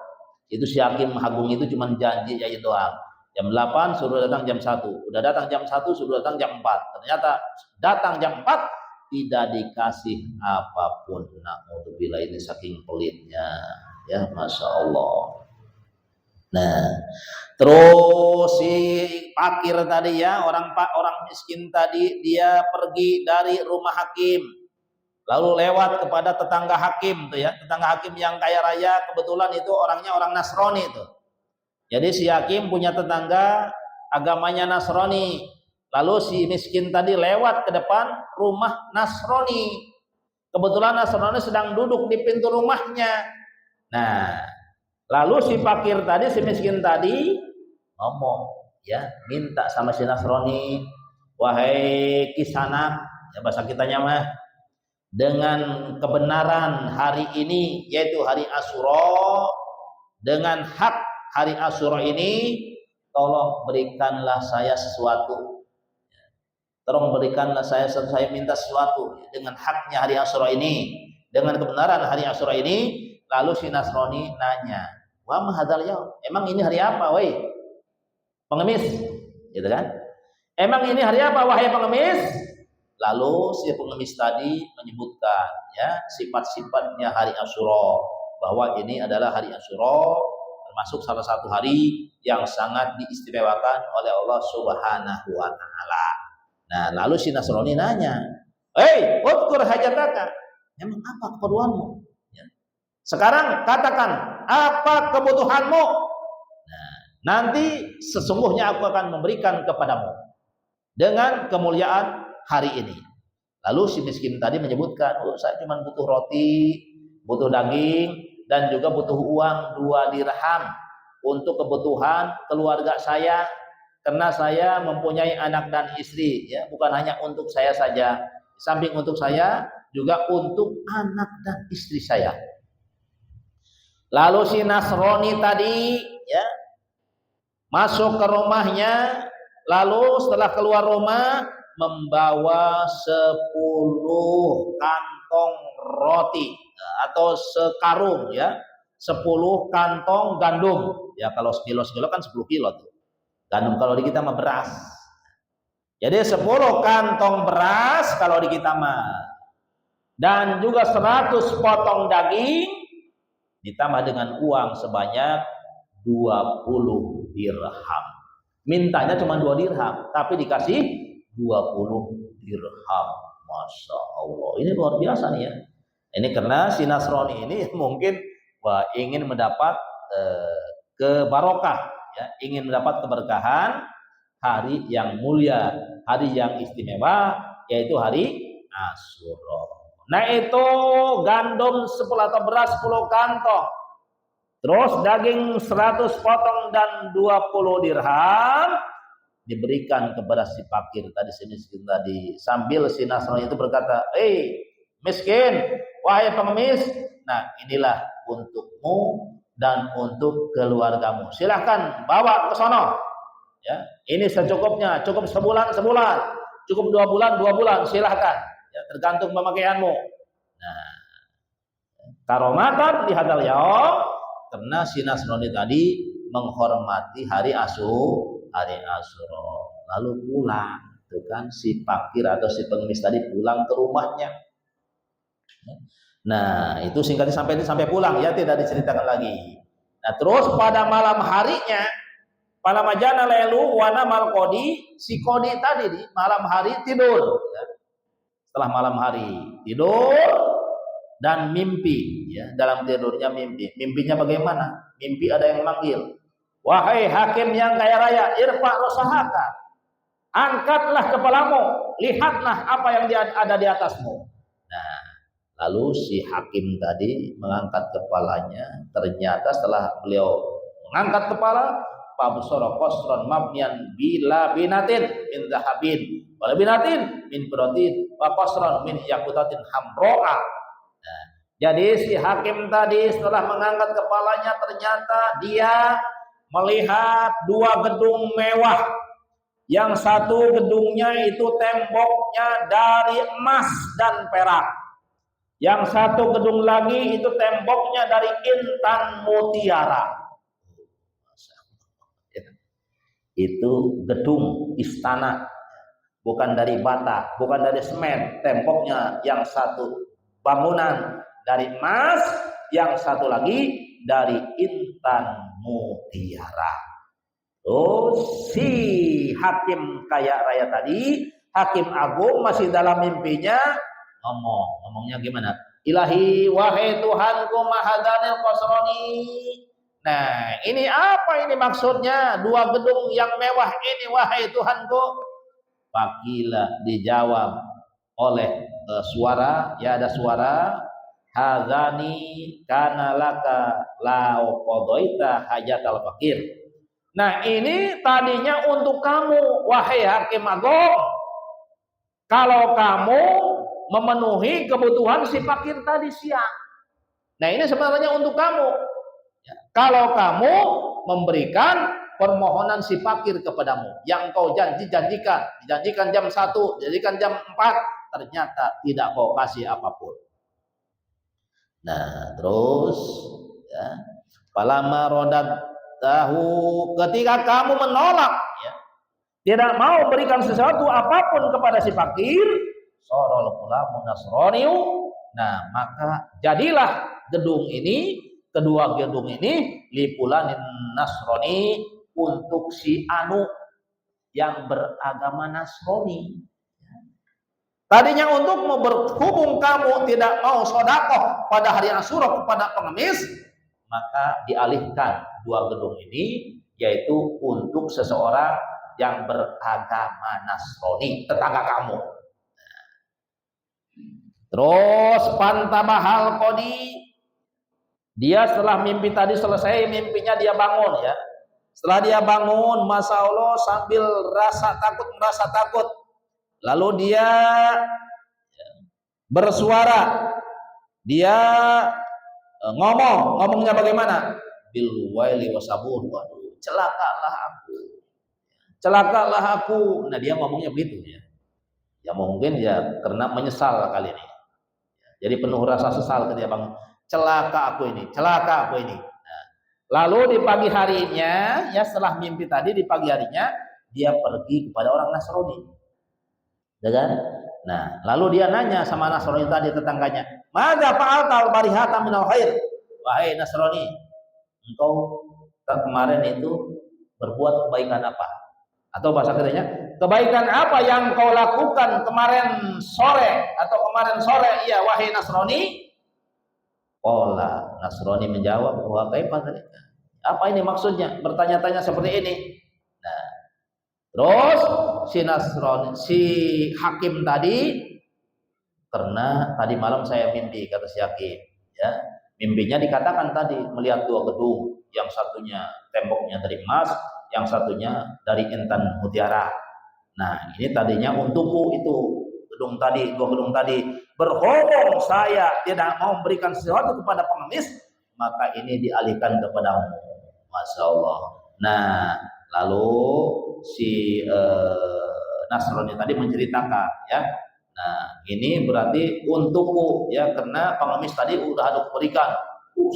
Itu si hakim agung itu cuma janji doang. Jam 8 suruh datang jam 1. Udah datang jam 1 suruh datang jam 4. Ternyata datang jam 4 tidak dikasih apapun. Na'udzubillah, ini saking pelitnya ya, Masya Allah. Nah, terus si fakir tadi ya, orang miskin tadi, dia pergi dari rumah hakim lalu lewat kepada tetangga hakim tuh ya, tetangga hakim yang kaya raya, kebetulan itu orangnya orang Nasrani itu. Jadi si hakim punya tetangga agamanya Nasrani. Lalu si miskin tadi lewat ke depan rumah Nasrani. Kebetulan Nasrani sedang duduk di pintu rumahnya. Nah, lalu si fakir tadi, si miskin tadi ngomong, ya, minta sama si Nasrani, wahai kisanak, ya bahasa kitanya mah, dengan kebenaran hari ini, yaitu hari Asyura, dengan hak hari Asyura ini, tolong berikanlah saya sesuatu. Tolong berikanlah saya minta sesuatu dengan haknya hari Asyura ini, dengan kebenaran hari Asyura ini. Lalu si Nasrani nanya, wa ma hadzal yaum? Emang ini hari apa, wahai pengemis? Gitu kan? Emang ini hari apa, wahai pengemis? Lalu si pengemis tadi menyebutkan ya sifat-sifatnya hari Asyura, bahwa ini adalah hari Asyura termasuk salah satu hari yang sangat diistimewakan oleh Allah Subhanahu wa taala. Nah, lalu si Nasrani nanya, "Hei, udkur hajataka. Emang apa keperluanmu? Ya. Sekarang katakan, apa kebutuhanmu? Nah, nanti sesungguhnya aku akan memberikan kepadamu dengan kemuliaan hari ini." Lalu si miskin tadi menyebutkan, "Oh, saya cuma butuh roti, butuh daging, dan juga butuh uang 2 dirham untuk kebutuhan keluarga saya. Karena saya mempunyai anak dan istri, ya, bukan hanya untuk saya saja. Samping untuk saya, juga untuk anak dan istri saya." Lalu si Nasrani tadi, ya, masuk ke rumahnya, lalu setelah keluar rumah membawa 10 kantong roti atau sekarung, ya, 10 kantong gandum. Ya, kalau sekilo kan 10 kilo tuh. Gandum kalau di kita mah beras. Jadi 10 kantong beras kalau di kita mah. Dan juga 100 potong daging ditambah dengan uang sebanyak 20 dirham. Mintanya cuma 2 dirham, tapi dikasih 20 dirham. Masya Allah, ini luar biasa nih ya. Ini karena si Nasrani ini mungkin ingin mendapat kebarokah, ya, ingin mendapat keberkahan hari yang mulia, hari yang istimewa, yaitu hari Asyura. Nah, itu gandum 10 atau beras 10 kantong, terus daging 100 potong dan 20 dirham diberikan kepada si fakir tadi, si miskin tadi, sambil si Nasrani itu berkata, miskin, wahai pengemis, nah inilah untukmu dan untuk keluargamu. Silahkan bawa ke sono. Ya, ini secukupnya, cukup sebulan, cukup 2 bulan, 2 bulan, silahkan. Ya, tergantung pemakaianmu. Nah, karomatan di hadal yaum, karena si Nasrani tadi menghormati hari Asyura, lalu pulang. Itu kan si fakir atau si pengemis tadi pulang ke rumahnya. Nah, itu singkatnya sampai pulang ya, tidak diceritakan lagi. Nah, terus pada malam harinya, pada majana lelu wana mal kodi, si kodi tadi di malam hari tidur ya. Setelah malam hari tidur dan mimpi ya, dalam tidurnya mimpi. Mimpinya bagaimana? Mimpi ada yang manggil, wahai hakim yang kaya raya, irfa rosahaka, angkatlah kepalamu, lihatlah apa yang ada di atasmu. Nah, lalu si hakim tadi mengangkat kepalanya. Ternyata setelah beliau mengangkat kepala, pabsara qasran mabniyan bila binatin min zahabin wala binatin min firatin wa qasran min yakutatin hamro'a. Nah, jadi si hakim tadi setelah mengangkat kepalanya, ternyata dia melihat 2 gedung mewah. Yang satu gedungnya itu temboknya dari emas dan perak. Yang satu gedung lagi itu temboknya dari intan mutiara. Itu gedung istana, bukan dari bata, bukan dari semen. Temboknya yang satu bangunan dari emas, yang satu lagi dari intan mutiara. Oh, si hakim kaya raya tadi, hakim agung masih dalam mimpinya ngomongnya gimana? Ilahi, wahai Tuhanku mahadanil qasroni. Nah, ini apa ini maksudnya? 2 gedung yang mewah ini, wahai Tuhanku. Fakila, dijawab oleh suara, ya ada suara, hadzani kana laka la qadaita hajatal fakir. Nah, ini tadinya untuk kamu, wahai hakim agung, kalau kamu memenuhi kebutuhan si fakir tadi siang. Nah, ini sebenarnya untuk kamu. Ya, kalau kamu memberikan permohonan si fakir kepadamu, yang kau dijanjikan jam 1, dijanjikan jam 4, ternyata tidak kau kasih apapun. Nah, terus ya, palama rodat tahu, ketika kamu menolak ya, tidak mau berikan sesuatu apapun kepada si fakir, sorol pula Nasroniu. Nah, maka jadilah gedung ini, kedua gedung ini lipulanin Nasroni, untuk si anu yang beragama Nasrani. Tadinya untuk berhubung kamu tidak mau sedekah pada hari Asyura kepada pengemis, maka dialihkan 2 gedung ini, yaitu untuk seseorang yang beragama Nasrani, tetangga kamu. Terus pantabahal kodi, dia setelah mimpi tadi selesai mimpinya, dia bangun ya. Setelah dia bangun, masya Allah, sambil merasa takut, lalu dia bersuara, dia ngomongnya bagaimana? Bil waili wasabur, waduh, celakalah aku. Nah, dia ngomongnya begitu ya. Ya mungkin ya karena menyesal kali ini. Jadi penuh rasa sesal ketika bangun. Celaka aku ini. Nah, lalu di pagi harinya, ya setelah mimpi tadi, di pagi harinya dia pergi kepada orang Nasrani. Ya kan? Nah, lalu dia nanya sama Nasrani tadi, tetangganya, "Madza fa'alta al-barihata minal khair?" Wahai Nasrani, engkau kemarin itu berbuat kebaikan apa? Atau bahasa kerennya, kebaikan apa yang kau lakukan kemarin sore atau kemarin sore? Iya, wahai Nasrani. Qala, Nasrani menjawab, "Wa kaifa dzalika?" Apa ini maksudnya? Bertanya-tanya seperti ini. Nah, terus si hakim tadi, karena tadi malam saya mimpi, kata si hakim, ya. Mimpinya dikatakan tadi melihat 2 gedung, yang satunya temboknya dari emas, yang satunya dari intan mutiara. Nah, ini tadinya untukku itu gedung tadi, 2 gedung tadi. berhubung saya tidak mau memberikan sesuatu kepada pengemis, maka ini dialihkan kepadamu. Masya Allah. Nah, lalu si Nasrani tadi menceritakan, ya. Nah, ini berarti untukku, ya, karena pengemis tadi udah ada berikan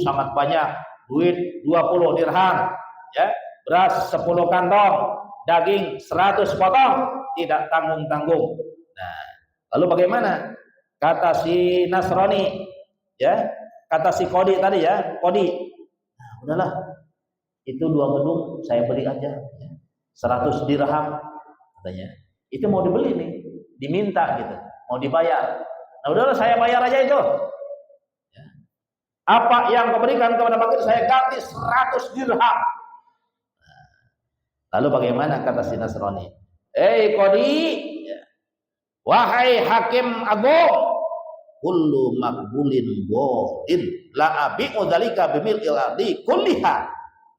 sangat banyak, duit 20 dirham, ya, beras 10 kantong, daging 100 potong, tidak tanggung-tanggung. Nah, lalu bagaimana? Kata si Nasrani, ya, kata si Kodi tadi, ya, Kodi, nah, udahlah, itu 2 gedung saya beli aja, ya, 100 dirham katanya. Itu mau dibeli nih, diminta gitu, mau dibayar. Nah, udahlah saya bayar aja itu. Ya. Apa yang kau berikan kepada fakir saya ganti 100 dirham. Lalu bagaimana kata si Nasrani? Kodi, ya, wahai hakim agung, kullu makbulin bolin la abi'u dzalika bimil'il ardi kulliha.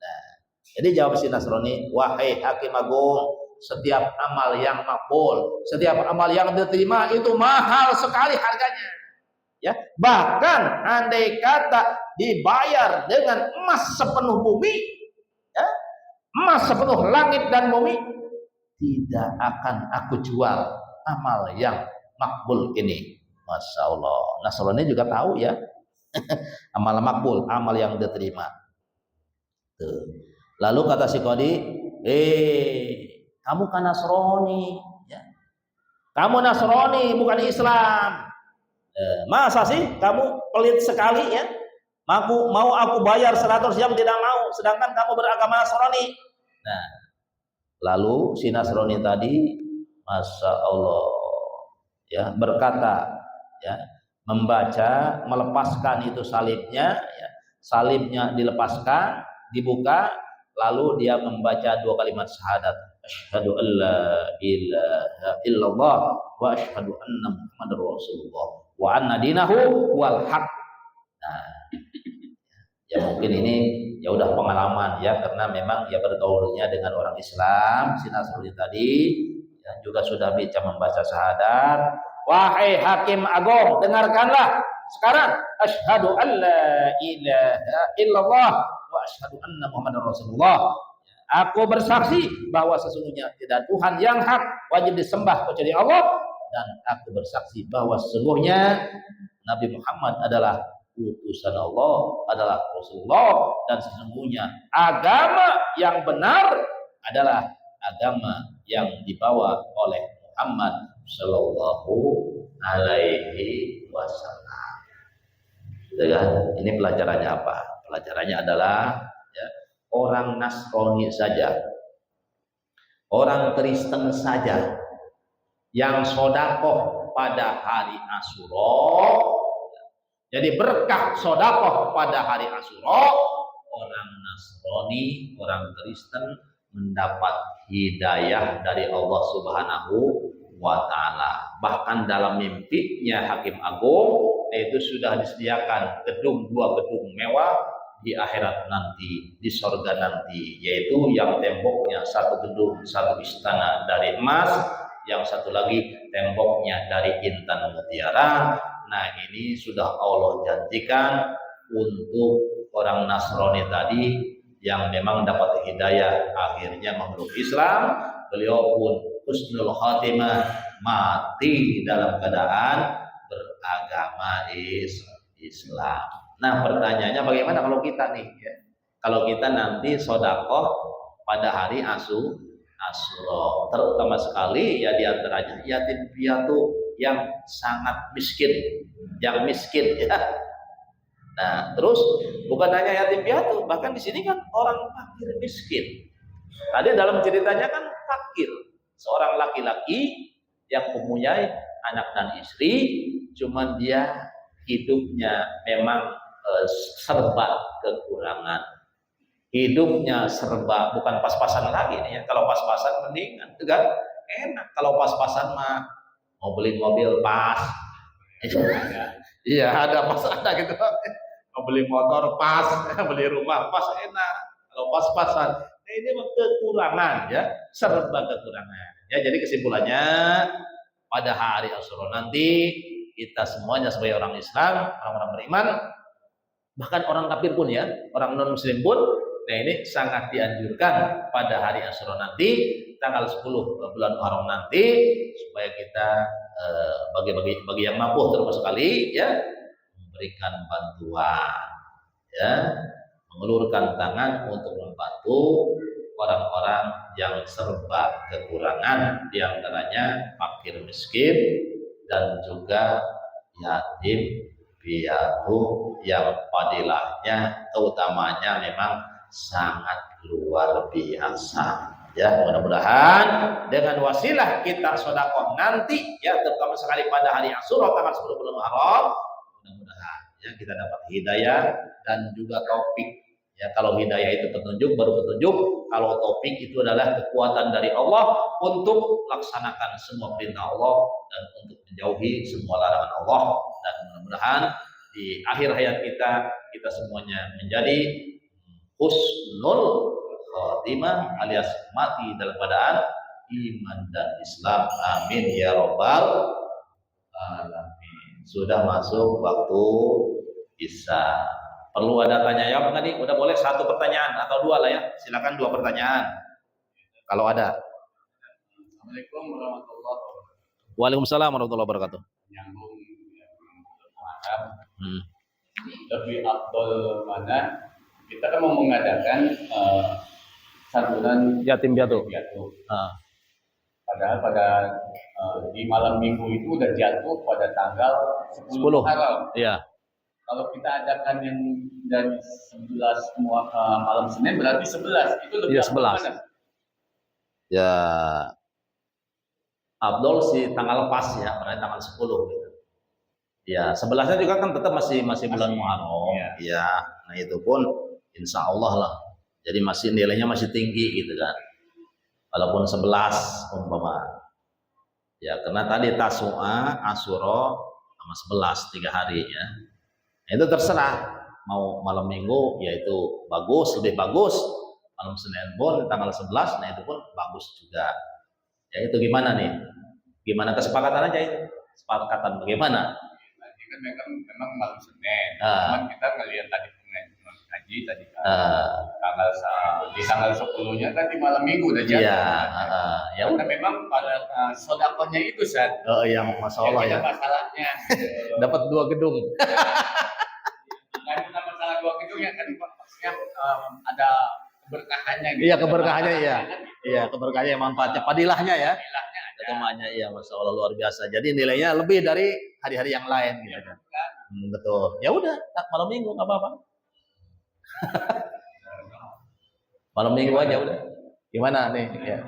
Nah, jadi jawab si Nasrani, wahai hakim agung, setiap amal yang makbul, setiap amal yang diterima itu mahal sekali harganya. Ya, bahkan andai kata dibayar dengan emas sepenuh bumi, ya, emas sepenuh langit dan bumi, tidak akan aku jual amal yang makbul ini. Masya Allah. Nasrani juga tahu, ya, amal makbul, amal yang diterima. Tuh. Lalu kata si Kodi, kamu kan Nasrani, ya. Kamu Nasrani bukan Islam. Masa sih kamu pelit sekali, ya? Mau aku bayar 100 jam tidak mau, sedangkan kamu beragama Nasrani. Nah, lalu si Nasrani tadi, Masya Allah, ya, berkata, ya, membaca, melepaskan itu salibnya, ya, salibnya dilepaskan, dibuka, lalu dia membaca 2 kalimat syahadat. Asyhadu an la ilaha illallah wa asyhadu anna Muhammadar Rasulullah wa anna dinahu wal haq. Nah, ya mungkin ini ya udah pengalaman, ya, karena memang ya bergaulnya dengan orang Islam. Si Nasrani tadi, ya, juga sudah bisa membaca syahadat. Wahai hakim agung, dengarkanlah sekarang, asyhadu an la ilaha illallah wa asyhadu anna Muhammadar Rasulullah. Aku bersaksi bahwa sesungguhnya tidak Tuhan yang hak wajib disembah kecuali Allah, dan aku bersaksi bahwa sesungguhnya Nabi Muhammad adalah utusan Allah, adalah Rasulullah, dan sesungguhnya agama yang benar adalah agama yang dibawa oleh Muhammad Sallallahu Alaihi Wasallam. Ini pelajarannya apa? Pelajarannya adalah, ya, orang Nasrani saja, orang Kristen saja yang sodakoh pada hari Asyura, jadi berkah sodakoh pada hari Asyura, orang Nasrani, orang Kristen mendapat hidayah dari Allah Subhanahu wa Ta'ala. Bahkan dalam mimpinya Hakim Agung, itu sudah disediakan 2 gedung mewah di akhirat nanti, di sorga nanti, yaitu yang temboknya 1 gedung, 1 istana dari emas, yang satu lagi temboknya dari intan mutiara. Nah, ini sudah Allah janjikan untuk orang Nasrani tadi yang memang dapat hidayah akhirnya memeluk Islam. Beliau pun husnul khatimah, mati dalam keadaan beragama Islam. Nah, pertanyaannya bagaimana kalau kita nih, ya? Kalau kita nanti sodakoh pada hari Asyura, terutama sekali ya diantaranya yatim piatu yang sangat miskin, yang miskin, ya. Nah, terus bukan hanya yatim piatu, bahkan di sini kan orang fakir miskin. Tadi dalam ceritanya kan fakir, seorang laki-laki yang mempunyai anak dan istri, cuman dia hidupnya memang serba kekurangan. Hidupnya serba, bukan pas-pasan lagi nih, ya. Kalau pas-pasan mendingan, kan enak. Kalau pas-pasan mah mau beli mobil pas, iya ada pas ada gitu. Mau beli motor pas, beli rumah pas, enak. Kalau pas-pasan, ini mah kekurangan, ya, serba kekurangan. Ya, jadi kesimpulannya pada hari Asyura nanti kita semuanya sebagai orang Islam, orang-orang beriman, bahkan orang kafir pun ya, orang non muslim pun, nah ini sangat dianjurkan pada hari Asyura nanti, tanggal 10 bulan Muharram nanti, supaya kita bagi yang mampu terus sekali ya, memberikan bantuan ya, mengulurkan tangan untuk membantu orang-orang yang serba kekurangan, diantaranya fakir miskin dan juga yatim piatu yang fadilahnya keutamanya memang sangat luar biasa ya. Mudah-mudahan dengan wasilah kita sedekah nanti ya, terutama sekali pada hari Asyura tanggal 10 bulan Muharram, mudah-mudahan ya kita dapat hidayah dan juga taufik. Ya, kalau hidayah itu petunjuk, baru petunjuk. Kalau taufik itu adalah kekuatan dari Allah untuk laksanakan semua perintah Allah dan untuk menjauhi semua larangan Allah. Dan mudah-mudahan di akhir hayat kita semuanya menjadi husnul khotimah alias mati dalam keadaan iman dan Islam. Amin ya robbal alamin. Sudah masuk waktu isya. Perlu ada tanya jawab nggak nih? Udah boleh satu pertanyaan atau dua lah ya. Silakan 2 pertanyaan. Kalau ada. Assalamualaikum warahmatullahi wabarakatuh. Waalaikumsalam warahmatullahi wabarakatuh. Nyambung lebih afdol mana? Kita kan mau mengadakan santunan Yatim piatu. Padahal pada di malam minggu itu udah jatuh pada tanggal 10 Muharram. Iya. Kalau kita adakan yang dari 11 malam Senin berarti 11 itu lebih afdol mana? Ya afdol sih tanggal pas ya, berarti tanggal 10 gitu. Ya, 11-nya juga kan tetap masih bulan Muharram. Ya, nah itu pun insya Allah lah. Jadi masih nilainya masih tinggi gitu kan. Walaupun 11 umpama. Ya, karena tadi Tasu'a, Asyura sama 11 3 hari ya. Nah, itu terserah mau malam minggu yaitu bagus, lebih bagus. Malam Senin pun tanggal 11, nah itu pun bagus juga. Ya itu gimana nih? Gimana kesepakatan aja itu? Kesepakatan bagaimana? Kan memang malam Senin. Cuman kita ngelihat tadi ngaji tadi di tanggal 10-nya kan di malam minggu udah jatuh. Iya, ya karena memang pada sodakohnya itu San. Oh iya, Masya Allah ya. Masalahnya dapat 2 gedung. Nggak cuma masalah 2 gedungnya kan maksudnya ada keberkahannya. Gitu. Iya keberkahannya iya. Iya keberkahannya manfaatnya, padilahnya ya. Ketemanya iya, Masya Allah luar biasa. Jadi nilainya lebih dari hari-hari yang lain gitu kan. Betul. Ya udah, malam minggu nggak apa-apa. Malam minggu aja udah. Gimana nih? Ya.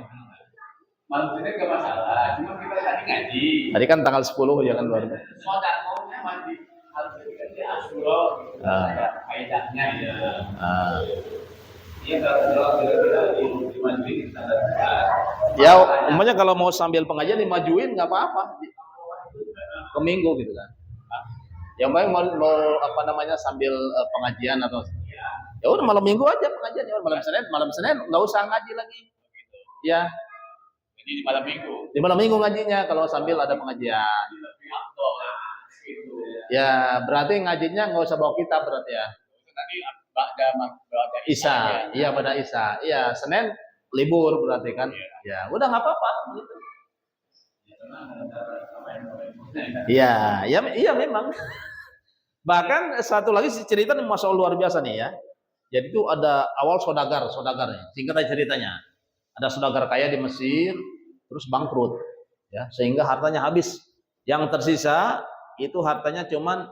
Malam Senin nggak masalah, cuma kita tadi ngaji. Tadi kan tanggal 10 ya kan luar biasa. Sodakohnya masih harusnya dikasih Asyura. Ada faedahnya ya. Iya kalau kira-kira dimajuin ya umpamanya kalau mau sambil pengajian dimajuin nggak apa-apa ke minggu gitu kan. Yang baik mau apa namanya sambil pengajian atau ya udah malam minggu aja pengajian ya, malam Senin nggak usah ngaji lagi ya. Jadi di malam minggu. Di malam minggu ngajinya kalau sambil ada pengajian. Ya berarti ngajinya nggak usah bawa kitab berarti ya. Tadi Ba'da Isya. Iya pada Isya. Iya Senin libur berarti kan. Ya udah nggak apa-apa gitu. Iya memang. Bahkan satu lagi cerita nih Masya Allah luar biasa nih ya. Jadi itu ada awal saudagarnya. Singkat aja ceritanya. Ada saudagar kaya di Mesir terus bangkrut ya, sehingga hartanya habis. Yang tersisa itu hartanya cuman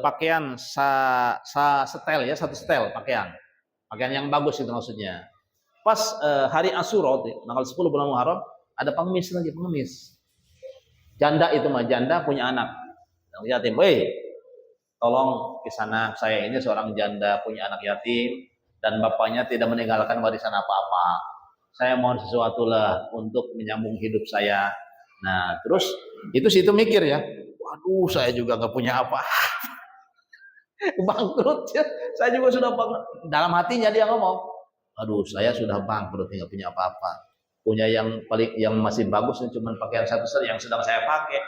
pakaian setel ya, 1 setel pakaian yang bagus itu maksudnya. Pas hari Asyura tanggal 10 bulan Muharram ada pengemis janda itu mah, janda punya anak yang yatim. Tolong kisana, saya ini seorang janda punya anak yatim dan bapaknya tidak meninggalkan warisan apa-apa. Saya mohon sesuatu lah untuk menyambung hidup saya. Nah terus itu situ mikir ya, waduh saya juga nggak punya apa. Bangkrut ya. Saya juga sudah bangkrut. Dalam hatinya dia ngomong, aduh saya sudah bangkrut nggak punya apa-apa. Punya yang masih bagus cuma pakaian 1 set yang sedang saya pakai.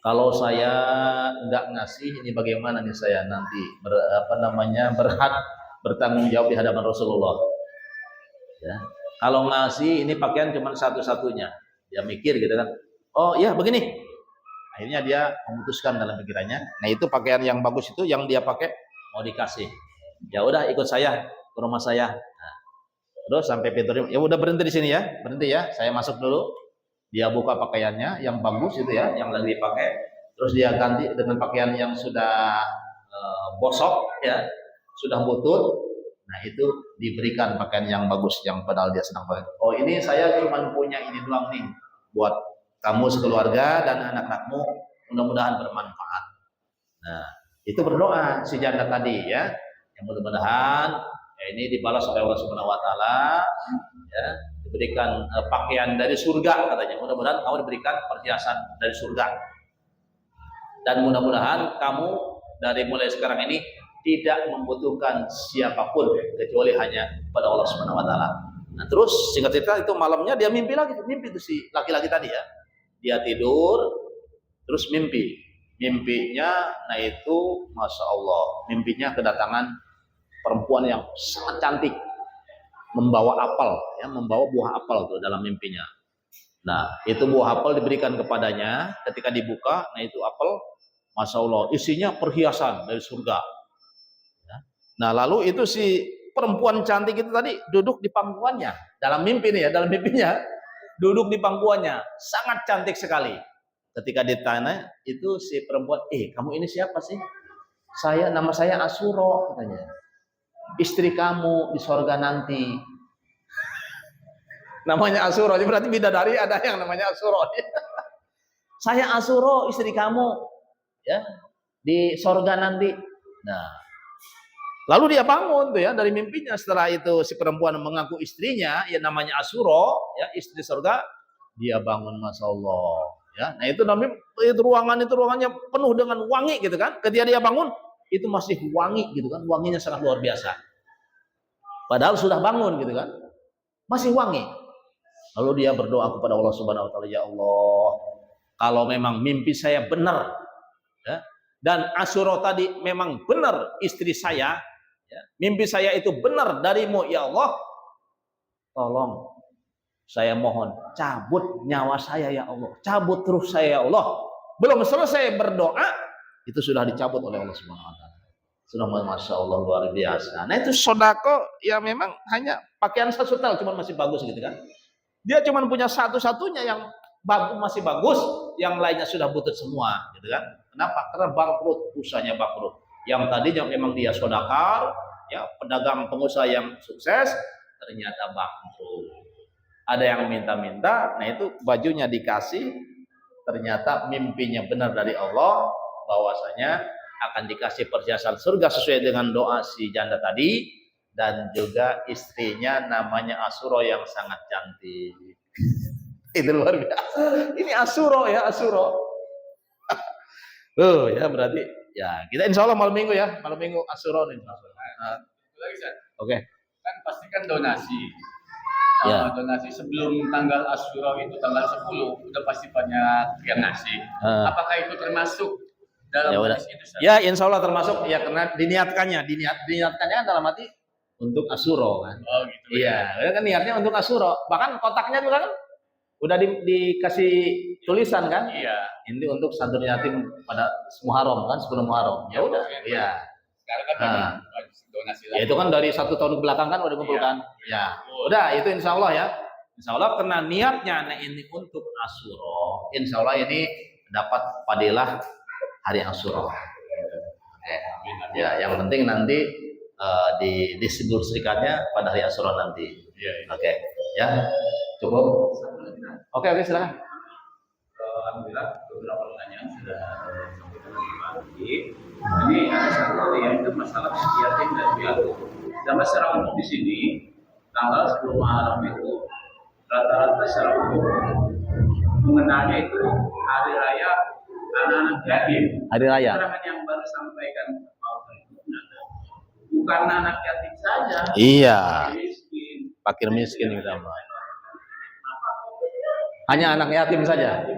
Kalau saya nggak ngasih, ini bagaimana nih saya nanti berhak bertanggung jawab di hadapan Rasulullah. Ya. Kalau ngasih, ini pakaian cuma satu-satunya. Dia mikir gitu kan. Oh iya begini. Akhirnya dia memutuskan dalam pikirannya. Nah itu pakaian yang bagus itu yang dia pakai mau dikasih. Ya udah ikut saya ke rumah saya. Nah, terus sampai pintu, ya udah berhenti di sini ya, berhenti ya. Saya masuk dulu. Dia buka pakaiannya yang bagus itu ya, yang lagi dipakai. Terus dia ganti dengan pakaian yang sudah bosok ya, sudah butut. Nah itu diberikan pakaian yang bagus yang padahal dia senang banget. Oh ini saya cuma punya ini doang nih buat kamu sekeluarga dan anak-anakmu, mudah-mudahan bermanfaat. Nah itu berdoa si janda tadi ya, yang mudah-mudahan ya, ini dibalas oleh Allah Subhanahu Wa Taala ya, diberikan pakaian dari surga katanya. Mudah-mudahan kamu diberikan perhiasan dari surga. Dan mudah-mudahan kamu dari mulai sekarang ini tidak membutuhkan siapapun kecuali hanya pada Allah Subhanahu Wa Taala. Nah terus singkat cerita itu malamnya dia mimpi lagi, mimpi itu si laki-laki tadi ya. Dia tidur terus mimpi. Mimpinya, nah itu masya Allah, mimpinya kedatangan perempuan yang sangat cantik, membawa apel, ya, membawa buah apel tuh dalam mimpinya. Nah itu buah apel diberikan kepadanya, ketika dibuka, nah itu apel, masya Allah, isinya perhiasan dari surga. Nah lalu itu si perempuan cantik itu tadi duduk di pangkuannya dalam mimpi nih ya, dalam mimpinya duduk di pangkuannya, sangat cantik sekali. Ketika ditanya itu si perempuan, kamu ini siapa sih? Nama saya Asuro katanya. Istri kamu di sorga nanti. Namanya Asuro, berarti bidadari ada yang namanya Asuro. Saya Asuro, istri kamu ya di sorga nanti. Nah, lalu dia bangun tuh ya dari mimpinya. Setelah itu si perempuan mengaku istrinya, ya namanya Asuro, ya istri sorga. Dia bangun, masya Allah. Ya, nah itu namanya itu ruangannya penuh dengan wangi gitu kan. Ketika dia bangun, itu masih wangi gitu kan, wanginya sangat luar biasa. Padahal sudah bangun gitu kan, masih wangi. Lalu dia berdoa kepada Allah Subhanahu Wa Taala, ya Allah, kalau memang mimpi saya benar, ya, dan Asuro tadi memang benar istri saya, ya, mimpi saya itu benar darimu, ya Allah, tolong saya mohon cabut nyawa saya ya Allah, cabut terus saya ya Allah. Belum selesai berdoa, itu sudah dicabut oleh Allah Subhanahu Wa Taala. Sudah, masya Allah, luar biasa. Nah itu sodako ya memang hanya pakaian sesutel, cuma masih bagus gitu kan. Dia cuma punya satu-satunya yang bagus, masih bagus, yang lainnya sudah butut semua gitu kan. Kenapa? Karena bangkrut, usahanya bangkrut. Yang tadinya memang dia sodakar, ya pedagang pengusaha yang sukses, ternyata bangkrut. Ada yang minta-minta, nah itu bajunya dikasih, ternyata mimpinya benar dari Allah, bahwasanya akan dikasih perhiasan surga sesuai dengan doa si janda tadi, dan juga istrinya namanya Asuro yang sangat cantik. Itu luar biasa. Ini Asuro ya, Asuro. Ya berarti ya kita insya Allah malam minggu ya, malam minggu Asuro nih. Oke. Kan pastikan donasi. Ya. Donasi sebelum tanggal Asyura itu tanggal 10 udah pasti banyak yang ngasih. Apakah itu termasuk dalam hadis itu? Ya insya Allah termasuk ya, karena diniatkannya dalam arti untuk Asyura kan. Oh gitu. Iya, kan niatnya untuk Asyura. Bahkan kotaknya juga kan udah dikasih tulisan kan. Iya. Ini untuk santunan yatim pada Muharram kan, sebelum Muharram. Ya udah. Iya. Sekarang kan donasi lagi. Ya itu kan dari 1 tahun ke belakang kan udah kumpulkan. Ya. Udah itu insya Allah ya. Insya Allah karena niatnya ini untuk Asyura. Insya Allah ini dapat fadilah hari Asyura. Ya, yang penting nanti didistribusikannya pada hari Asyura nanti. Oke, ya. Cukup. Oke, silakan. Alhamdulillah beberapa pertanyaan sudah sampaikan lagi. Ini ada satu yaitu masalah yatim dan piatu. Dan secara umum di sini tanggal 10 Muharram itu rata-rata secara umum mengenalnya itu hari raya anak-anak yatim. Hari raya. Keterangan yang baru sampaikan bukan anak yatim saja. Iya. Fakir miskin gitu. Hanya anak yatim saja.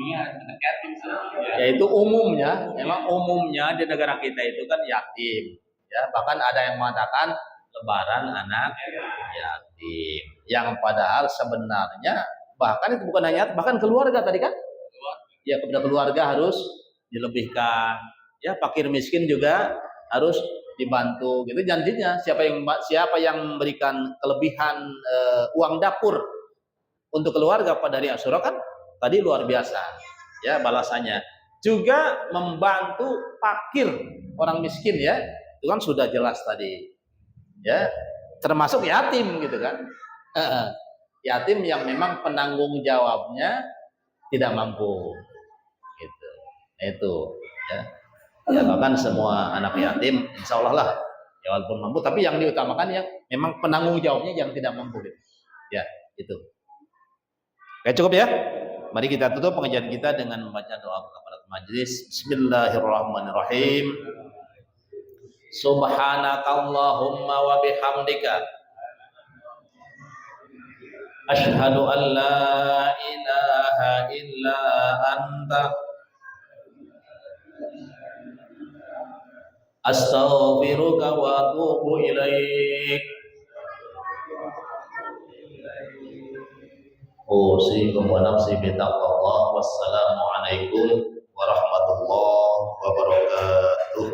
Iya, anak yatim ya. Yaitu umumnya, memang umumnya di negara kita itu kan yatim. Ya, bahkan ada yang mengatakan lebaran anak yatim. Yang padahal sebenarnya bahkan itu bukan hanya bahkan keluarga tadi kan? Ya, kepada keluarga harus dilebihkan. Ya, fakir miskin juga harus dibantu gitu janjinya. Siapa yang memberikan kelebihan uang dapur untuk keluarga pada hari Asyura kan tadi luar biasa ya balasannya. Juga membantu fakir orang miskin ya, itu kan sudah jelas tadi ya, termasuk yatim gitu kan. Yatim yang memang penanggung jawabnya tidak mampu gitu. Nah, itu ya. Ya bahkan semua anak yatim insya Allah lah ya walaupun mampu, tapi yang diutamakan yang memang penanggung jawabnya yang tidak mampu gitu. Ya itu. Oke, cukup ya. Mari kita tutup pengajian kita dengan membaca doa kepada majelis. Bismillahirrahmanirrahim. Subhanakallahumma wa bihamdika asyhadu an la ilaha illa anta astaghfiruka wa atubu ilaik. Usikum wa nafsi bitaqwallah. Wassalamu alaikum warahmatullahi wabarakatuh.